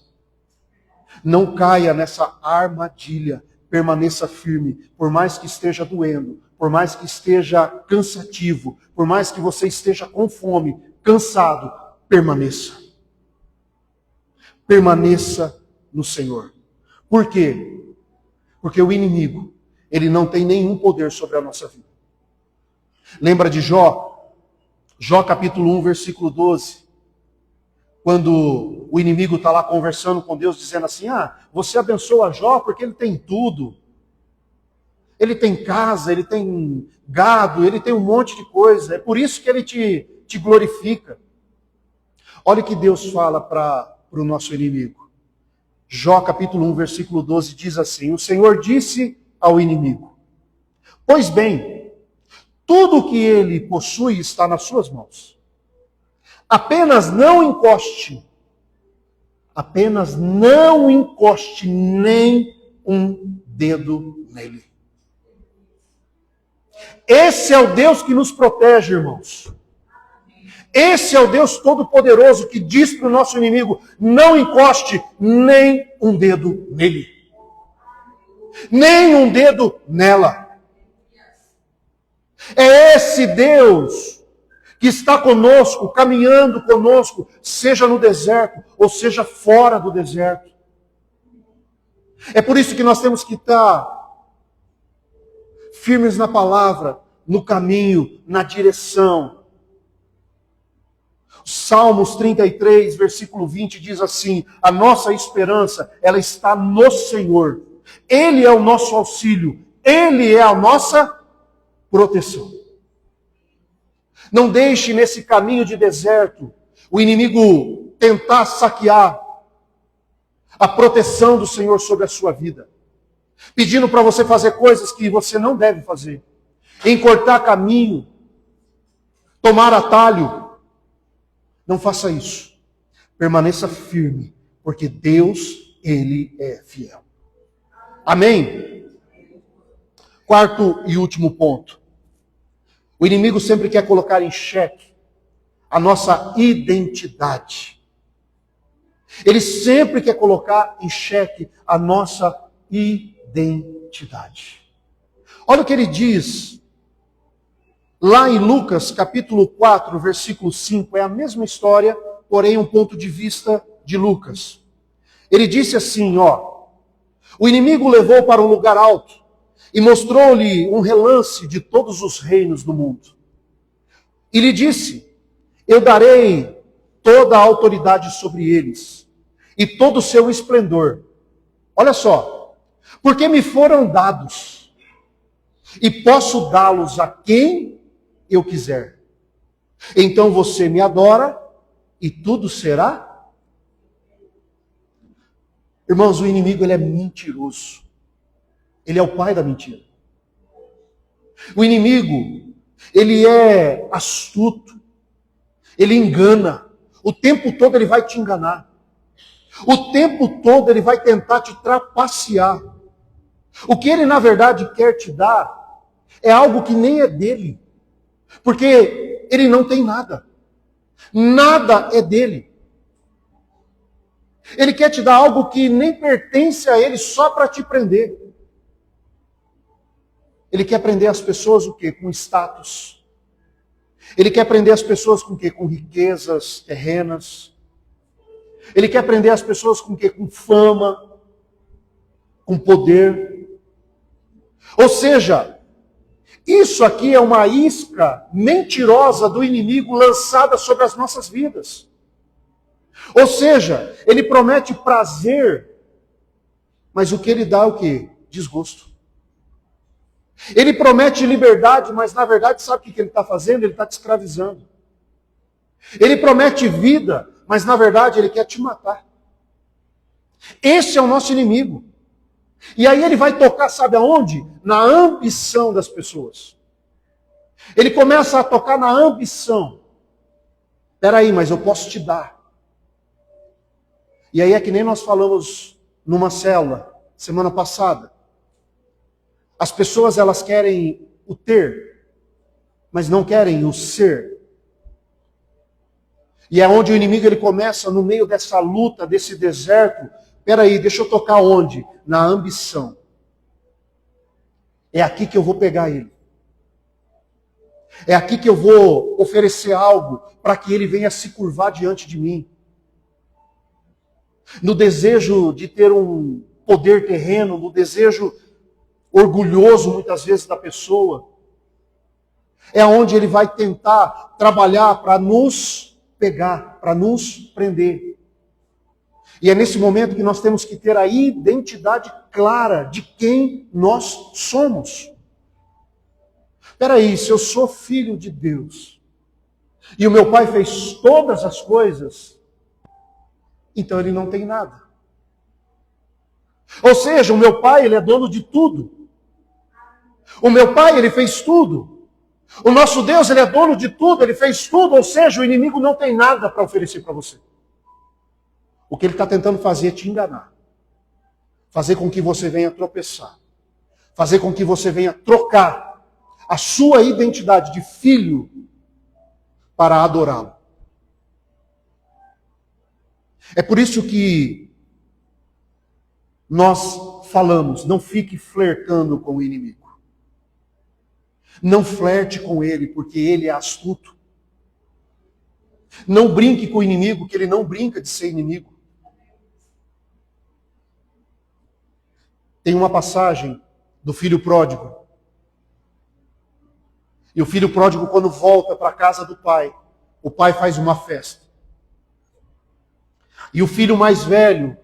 Não caia nessa armadilha. Permaneça firme. Por mais que esteja doendo, por mais que esteja cansativo, por mais que você esteja com fome, cansado, permaneça. Permaneça no Senhor. Por quê? Porque o inimigo, ele não tem nenhum poder sobre a nossa vida. Lembra de Jó? Jó capítulo 1, versículo 12. Quando o inimigo está lá conversando com Deus, dizendo assim, você abençoa Jó porque ele tem tudo. Ele tem casa, ele tem gado, ele tem um monte de coisa. É por isso que ele te glorifica. Olha o que Deus fala para o nosso inimigo. Jó capítulo 1, versículo 12 diz assim, o Senhor disse ao inimigo, pois bem, tudo o que ele possui está nas suas mãos. Apenas não encoste nem um dedo nele. Esse é o Deus que nos protege, irmãos. Esse é o Deus Todo-Poderoso que diz para o nosso inimigo, não encoste nem um dedo nele. Nem um dedo nela. É esse Deus que está conosco, caminhando conosco, seja no deserto ou seja fora do deserto. É por isso que nós temos que estar firmes na palavra, no caminho, na direção. Salmos 33, versículo 20 diz assim, a nossa esperança, ela está no Senhor. Ele é o nosso auxílio, Ele é a nossa proteção. Não deixe nesse caminho de deserto o inimigo tentar saquear a proteção do Senhor sobre a sua vida. Pedindo para você fazer coisas que você não deve fazer. Encurtar caminho. Tomar atalho. Não faça isso. Permaneça firme, porque Deus, Ele é fiel. Amém? Quarto e último ponto. O inimigo sempre quer colocar em xeque a nossa identidade. Ele sempre quer colocar em xeque a nossa identidade. Olha o que ele diz lá em Lucas, capítulo 4, versículo 5. É a mesma história, porém um ponto de vista de Lucas. Ele disse assim, o inimigo o levou para um lugar alto e mostrou-lhe um relance de todos os reinos do mundo. E lhe disse, eu darei toda a autoridade sobre eles e todo o seu esplendor. Olha só, porque me foram dados e posso dá-los a quem eu quiser. Então você me adora e tudo será? Irmãos, o inimigo ele é mentiroso. Ele é o pai da mentira. O inimigo, ele é astuto. Ele engana. O tempo todo ele vai te enganar. O tempo todo ele vai tentar te trapacear. O que ele na verdade quer te dar é algo que nem é dele. Porque ele não tem nada. Nada é dele. Ele quer te dar algo que nem pertence a ele só para te prender. Ele quer prender as pessoas o quê? Com status. Ele quer prender as pessoas com o quê? Com riquezas terrenas. Ele quer prender as pessoas com o quê? Com fama, com poder. Ou seja, isso aqui é uma isca mentirosa do inimigo lançada sobre as nossas vidas. Ou seja, ele promete prazer, mas o que ele dá é o quê? Desgosto. Ele promete liberdade, mas na verdade sabe o que ele está fazendo? Ele está te escravizando. Ele promete vida, mas na verdade ele quer te matar. Esse é o nosso inimigo. E aí ele vai tocar, sabe aonde? Na ambição das pessoas. Ele começa a tocar na ambição. Peraí, mas eu posso te dar. E aí é que nem nós falamos numa célula, semana passada. As pessoas elas querem o ter, mas não querem o ser. E é onde o inimigo ele começa, no meio dessa luta, desse deserto. Peraí, deixa eu tocar onde? Na ambição. É aqui que eu vou pegar ele. É aqui que eu vou oferecer algo para que ele venha se curvar diante de mim. no desejo de ter um poder terreno, no desejo orgulhoso muitas vezes da pessoa. É onde ele vai tentar trabalhar para nos pegar, para nos prender. E é nesse momento que nós temos que ter a identidade clara de quem nós somos. Espera aí, se eu sou filho de Deus, e o meu pai fez todas as coisas, então ele não tem nada. Ou seja, o meu pai, ele é dono de tudo. O meu pai, ele fez tudo. O nosso Deus, ele é dono de tudo, ele fez tudo, ou seja, o inimigo não tem nada para oferecer para você. O que ele está tentando fazer é te enganar. Fazer com que você venha tropeçar. Fazer com que você venha trocar a sua identidade de filho para adorá-lo. É por isso que nós falamos, não fique flertando com o inimigo. Não flerte com ele, porque ele é astuto. Não brinque com o inimigo, que ele não brinca de ser inimigo. Tem uma passagem do filho pródigo. E o filho pródigo, quando volta para a casa do pai, o pai faz uma festa. E o filho mais velho,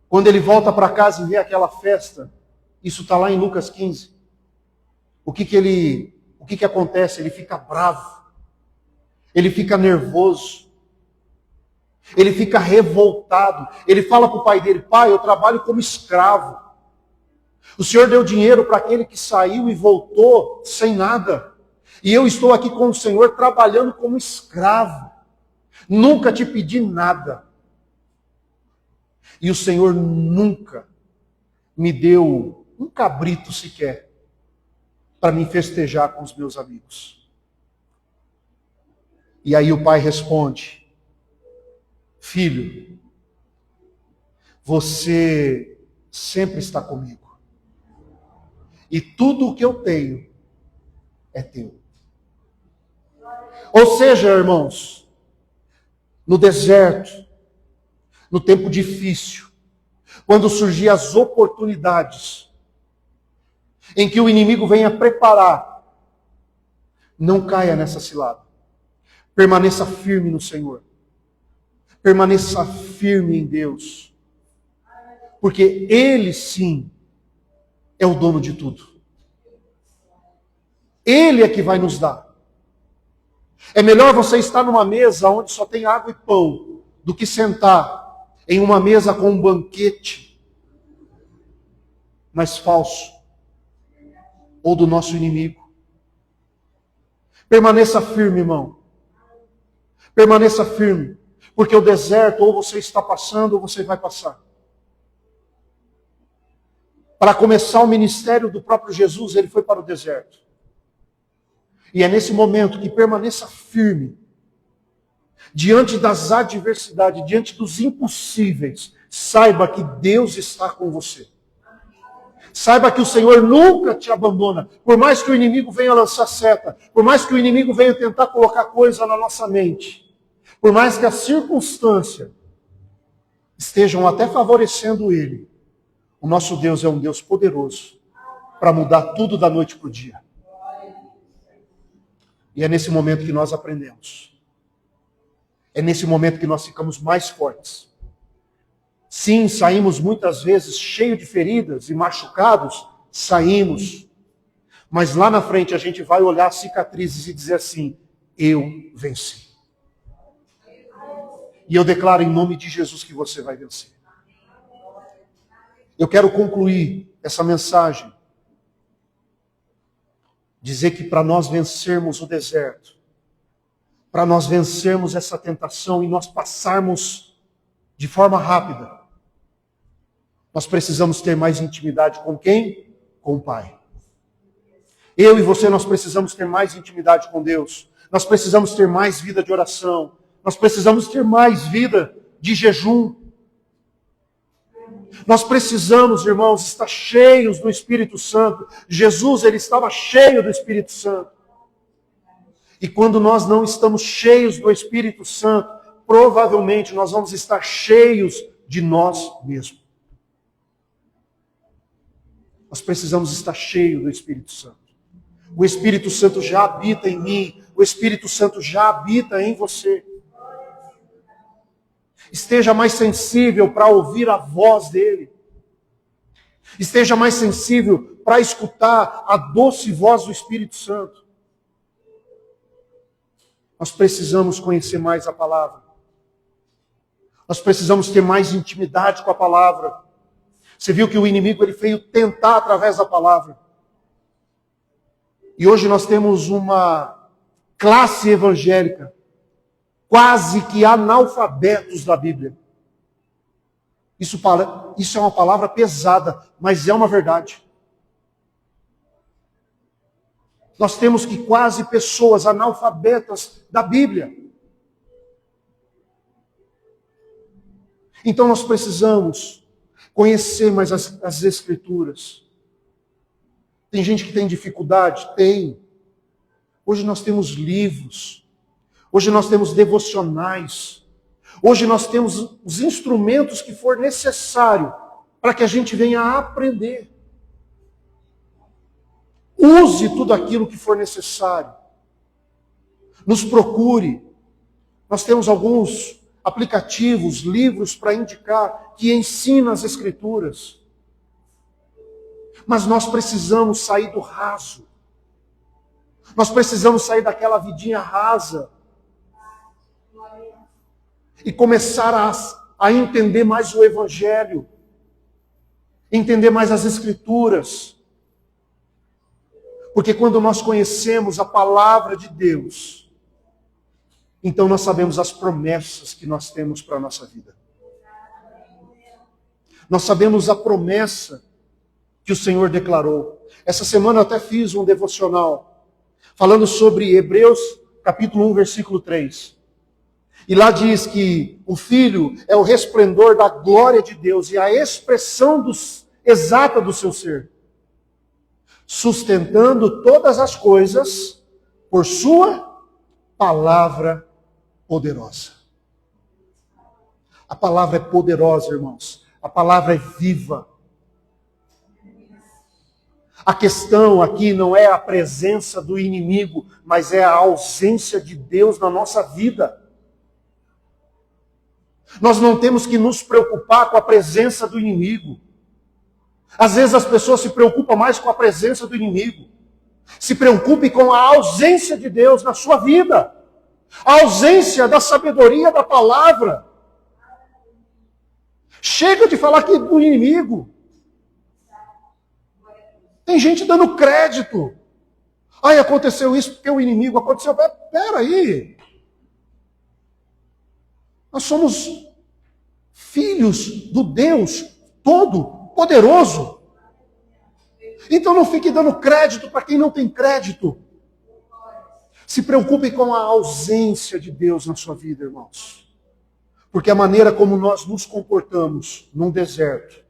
quando ele volta para casa e vê aquela festa, isso está lá em Lucas 15. O que acontece? Ele fica bravo. Ele fica nervoso. Ele fica revoltado. Ele fala para o pai dele: pai, eu trabalho como escravo. O Senhor deu dinheiro para aquele que saiu e voltou sem nada. E eu estou aqui com o Senhor trabalhando como escravo. Nunca te pedi nada. E o Senhor nunca me deu um cabrito sequer para me festejar com os meus amigos. E aí o pai responde: filho, você sempre está comigo. E tudo o que eu tenho é teu. Ou seja, irmãos, no deserto, no tempo difícil, quando surgir as oportunidades em que o inimigo venha preparar, não caia nessa cilada. Permaneça firme no Senhor. Permaneça firme em Deus. Porque Ele sim é o dono de tudo. Ele é que vai nos dar. É melhor você estar numa mesa onde só tem água e pão, do que sentar em uma mesa com um banquete, mas falso, ou do nosso inimigo. Permaneça firme, irmão. Permaneça firme, porque o deserto ou você está passando ou você vai passar. Para começar o ministério do próprio Jesus, ele foi para o deserto. E é nesse momento que permaneça firme, diante das adversidades, diante dos impossíveis. Saiba que Deus está com você. Saiba que o Senhor nunca te abandona. Por mais que o inimigo venha lançar seta, por mais que o inimigo venha tentar colocar coisa na nossa mente, por mais que a circunstância estejam até favorecendo ele, o nosso Deus é um Deus poderoso para mudar tudo da noite para o dia. E é nesse momento que nós aprendemos. É nesse momento que nós ficamos mais fortes. Sim, saímos muitas vezes cheios de feridas e machucados, saímos. Mas lá na frente a gente vai olhar as cicatrizes e dizer assim: eu venci. E eu declaro em nome de Jesus que você vai vencer. Eu quero concluir essa mensagem, dizer que para nós vencermos o deserto, para nós vencermos essa tentação e nós passarmos de forma rápida, nós precisamos ter mais intimidade com quem? Com o Pai. Eu e você, nós precisamos ter mais intimidade com Deus. Nós precisamos ter mais vida de oração. Nós precisamos ter mais vida de jejum. Nós precisamos, irmãos, estar cheios do Espírito Santo. Jesus, ele estava cheio do Espírito Santo. E quando nós não estamos cheios do Espírito Santo, provavelmente nós vamos estar cheios de nós mesmos. Nós precisamos estar cheios do Espírito Santo. O Espírito Santo já habita em mim, o Espírito Santo já habita em você. Esteja mais sensível para ouvir a voz dele. Esteja mais sensível para escutar a doce voz do Espírito Santo. Nós precisamos conhecer mais a palavra. Nós precisamos ter mais intimidade com a palavra. Você viu que o inimigo ele veio tentar através da palavra. E hoje nós temos uma classe evangélica quase que analfabetos da Bíblia. Isso é uma palavra pesada, mas é uma verdade. Nós temos que quase pessoas analfabetas da Bíblia. Então nós precisamos conhecer mais as Escrituras. Tem gente que tem dificuldade? Tem. Hoje nós temos livros. Hoje nós temos devocionais. Hoje nós temos os instrumentos que for necessário para que a gente venha a aprender. Use tudo aquilo que for necessário. Nos procure. Nós temos alguns aplicativos, livros para indicar que ensinam as Escrituras. Mas nós precisamos sair do raso. Nós precisamos sair daquela vidinha rasa. E começar a entender mais o Evangelho. Entender mais as Escrituras. Porque quando nós conhecemos a palavra de Deus, então nós sabemos as promessas que nós temos para a nossa vida. Nós sabemos a promessa que o Senhor declarou. Essa semana eu até fiz um devocional falando sobre Hebreus capítulo 1, versículo 3. E lá diz que o Filho é o resplendor da glória de Deus e a expressão exata do seu ser, sustentando todas as coisas por sua palavra poderosa. A palavra é poderosa, irmãos. A palavra é viva. A questão aqui não é a presença do inimigo, mas é a ausência de Deus na nossa vida. Nós não temos que nos preocupar com a presença do inimigo. Às vezes as pessoas se preocupam mais com a presença do inimigo. Se preocupe com a ausência de Deus na sua vida. A ausência da sabedoria da palavra. Chega de falar aqui do inimigo. Tem gente dando crédito. Ai, aconteceu isso porque o inimigo aconteceu. Pera aí. Nós somos filhos do Deus Todo-Poderoso. Então não fique dando crédito para quem não tem crédito. Se preocupe com a ausência de Deus na sua vida, irmãos. Porque a maneira como nós nos comportamos num deserto,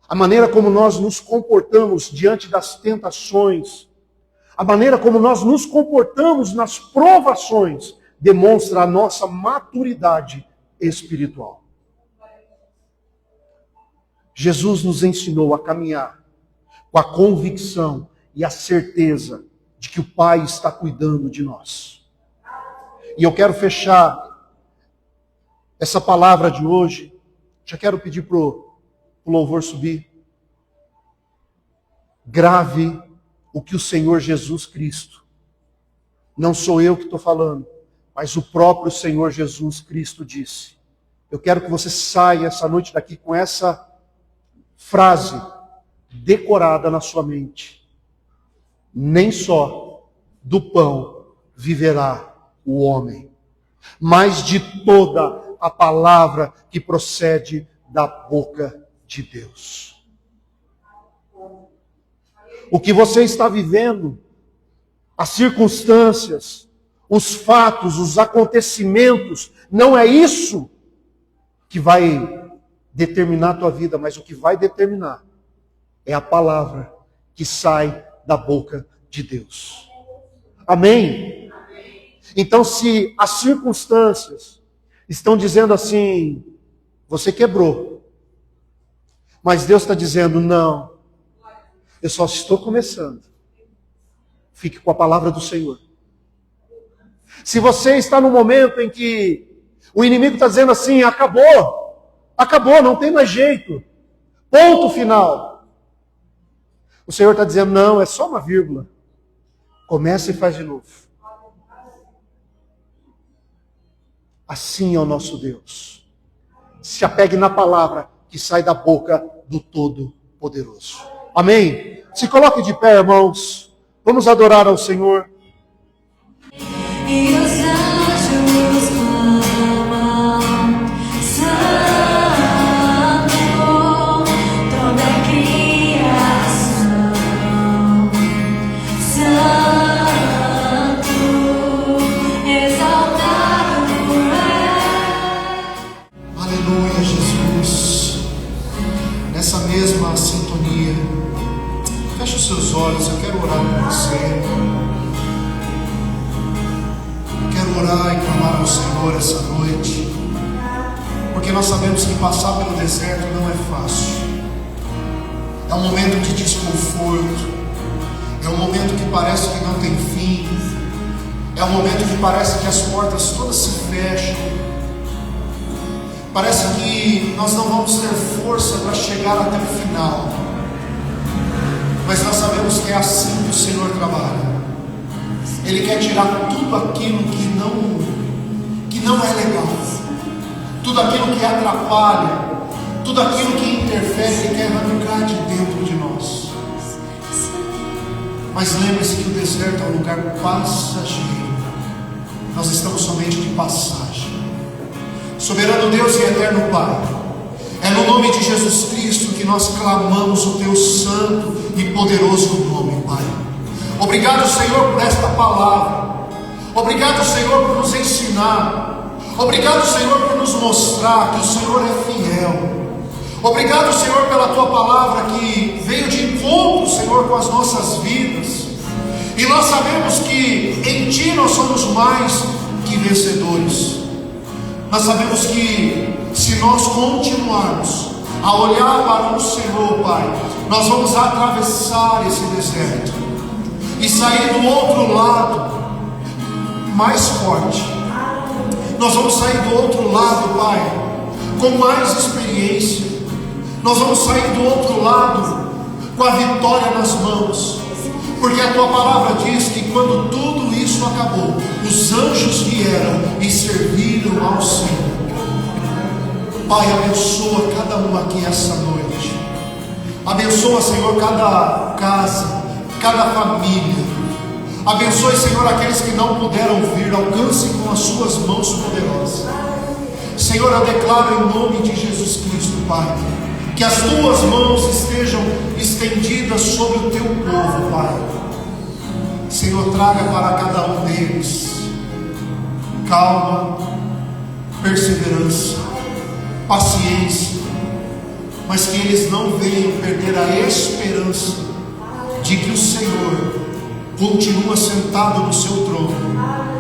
a maneira como nós nos comportamos diante das tentações, a maneira como nós nos comportamos nas provações, demonstra a nossa maturidade espiritual. Jesus nos ensinou a caminhar com a convicção e a certeza de que o Pai está cuidando de nós. E eu quero fechar essa palavra de hoje. Já quero pedir para o louvor subir. Grave o que o Senhor Jesus Cristo, não sou eu que estou falando, mas o próprio Senhor Jesus Cristo disse. Eu quero que você saia essa noite daqui com essa frase decorada na sua mente. Nem só do pão viverá o homem, mas de toda a palavra que procede da boca de Deus. O que você está vivendo, as circunstâncias, os fatos, os acontecimentos, não é isso que vai determinar a tua vida, mas o que vai determinar é a palavra que sai da boca de Deus. Amém? Então, se as circunstâncias estão dizendo assim, Você quebrou. Mas Deus está dizendo, não, eu só estou começando. Fique com a palavra do Senhor. Se você está no momento em que o inimigo está dizendo assim, acabou, não tem mais jeito, ponto final. O Senhor está dizendo, não, é só uma vírgula. Começa e faz de novo. Assim é o nosso Deus. Se apegue na palavra que sai da boca do Todo-Poderoso. Amém? Se coloque de pé, irmãos. Vamos adorar ao Senhor. E os anjos clamam, Santo, toda a criação, Santo, exaltado é. Aleluia, Jesus. Nessa mesma sintonia, feche os seus olhos, eu quero orar com você. Orar e clamar ao Senhor essa noite, porque nós sabemos que passar pelo deserto não é fácil. É um momento de desconforto, é um momento que parece que não tem fim, é um momento que parece que as portas todas se fecham, parece que nós não vamos ter força para chegar até o final, mas nós sabemos que é assim que o Senhor trabalha. Ele quer tirar tudo aquilo que não é legal, tudo aquilo que atrapalha, tudo aquilo que interfere. Ele quer arrancar de dentro de nós. Mas lembre-se que o deserto é um lugar passageiro. Nós estamos somente de passagem. Soberano Deus e eterno Pai, é no nome de Jesus Cristo que nós clamamos o Teu santo e poderoso nome, Pai. Obrigado, Senhor, por esta palavra. Obrigado, Senhor, por nos ensinar. Obrigado, Senhor, por nos mostrar que o Senhor é fiel. Obrigado, Senhor, pela Tua palavra que veio de encontro, Senhor, com as nossas vidas. E nós sabemos que em Ti nós somos mais que vencedores. Nós sabemos que se nós continuarmos a olhar para o Senhor, Pai, nós vamos atravessar esse deserto e sair do outro lado mais forte. Nós vamos sair do outro lado, Pai, com mais experiência. Nós vamos sair do outro lado com a vitória nas mãos, porque a Tua palavra diz que quando tudo isso acabou, os anjos vieram e serviram ao Senhor. Pai, abençoa cada um aqui essa noite. Abençoa, Senhor, cada casa, cada família. Abençoe, Senhor, aqueles que não puderam vir. Alcance com as Suas mãos poderosas. Senhor, eu declaro em nome de Jesus Cristo, Pai, que as Tuas mãos estejam estendidas sobre o Teu povo, Pai. Senhor, traga para cada um deles calma, perseverança, paciência, mas que eles não venham perder a esperança de que o Senhor continua sentado no Seu trono,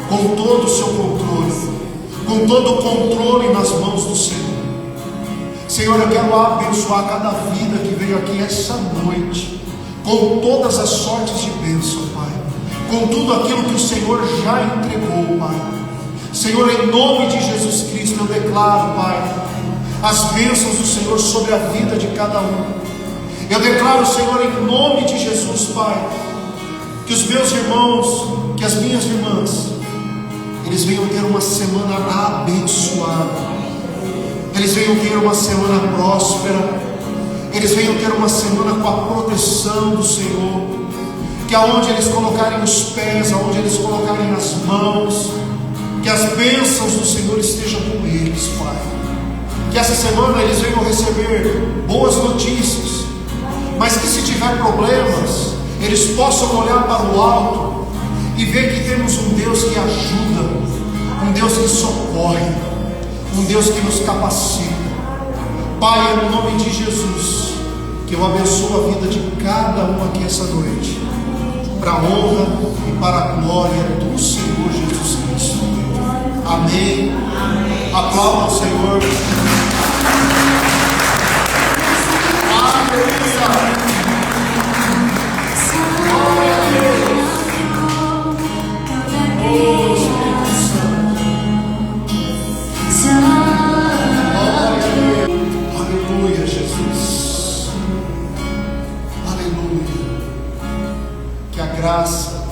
com todo o Seu controle, com todo o controle nas mãos do Senhor. Senhor, eu quero abençoar cada vida que veio aqui essa noite, com todas as sortes de bênção, Pai, com tudo aquilo que o Senhor já entregou, Pai. Senhor, em nome de Jesus Cristo, eu declaro, Pai, as bênçãos do Senhor sobre a vida de cada um. Eu declaro, Senhor, em nome de Jesus, Pai, que os meus irmãos, que as minhas irmãs, eles venham ter uma semana abençoada, eles venham ter uma semana próspera, eles venham ter uma semana com a proteção do Senhor, que aonde eles colocarem os pés, aonde eles colocarem as mãos, que as bênçãos do Senhor estejam com eles, Pai. Que essa semana eles venham receber boas notícias, mas que se tiver problemas, eles possam olhar para o alto e ver que temos um Deus que ajuda, um Deus que socorre, um Deus que nos capacita. Pai, no nome de Jesus, que eu abençoo a vida de cada um aqui essa noite, para a honra e para a glória do Senhor Jesus Cristo. Amém. Aplauda o Senhor. graça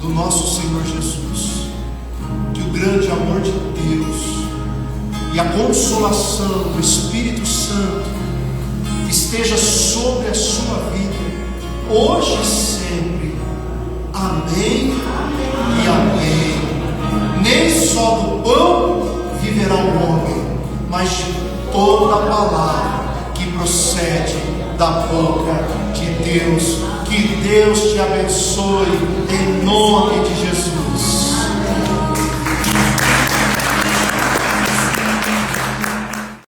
do nosso Senhor Jesus, que o grande amor de Deus e a consolação do Espírito Santo esteja sobre a sua vida, hoje e sempre. Amém e amém. Nem só do pão viverá o homem, mas de toda a palavra que procede da boca de Deus. Que Deus te abençoe em nome de Jesus.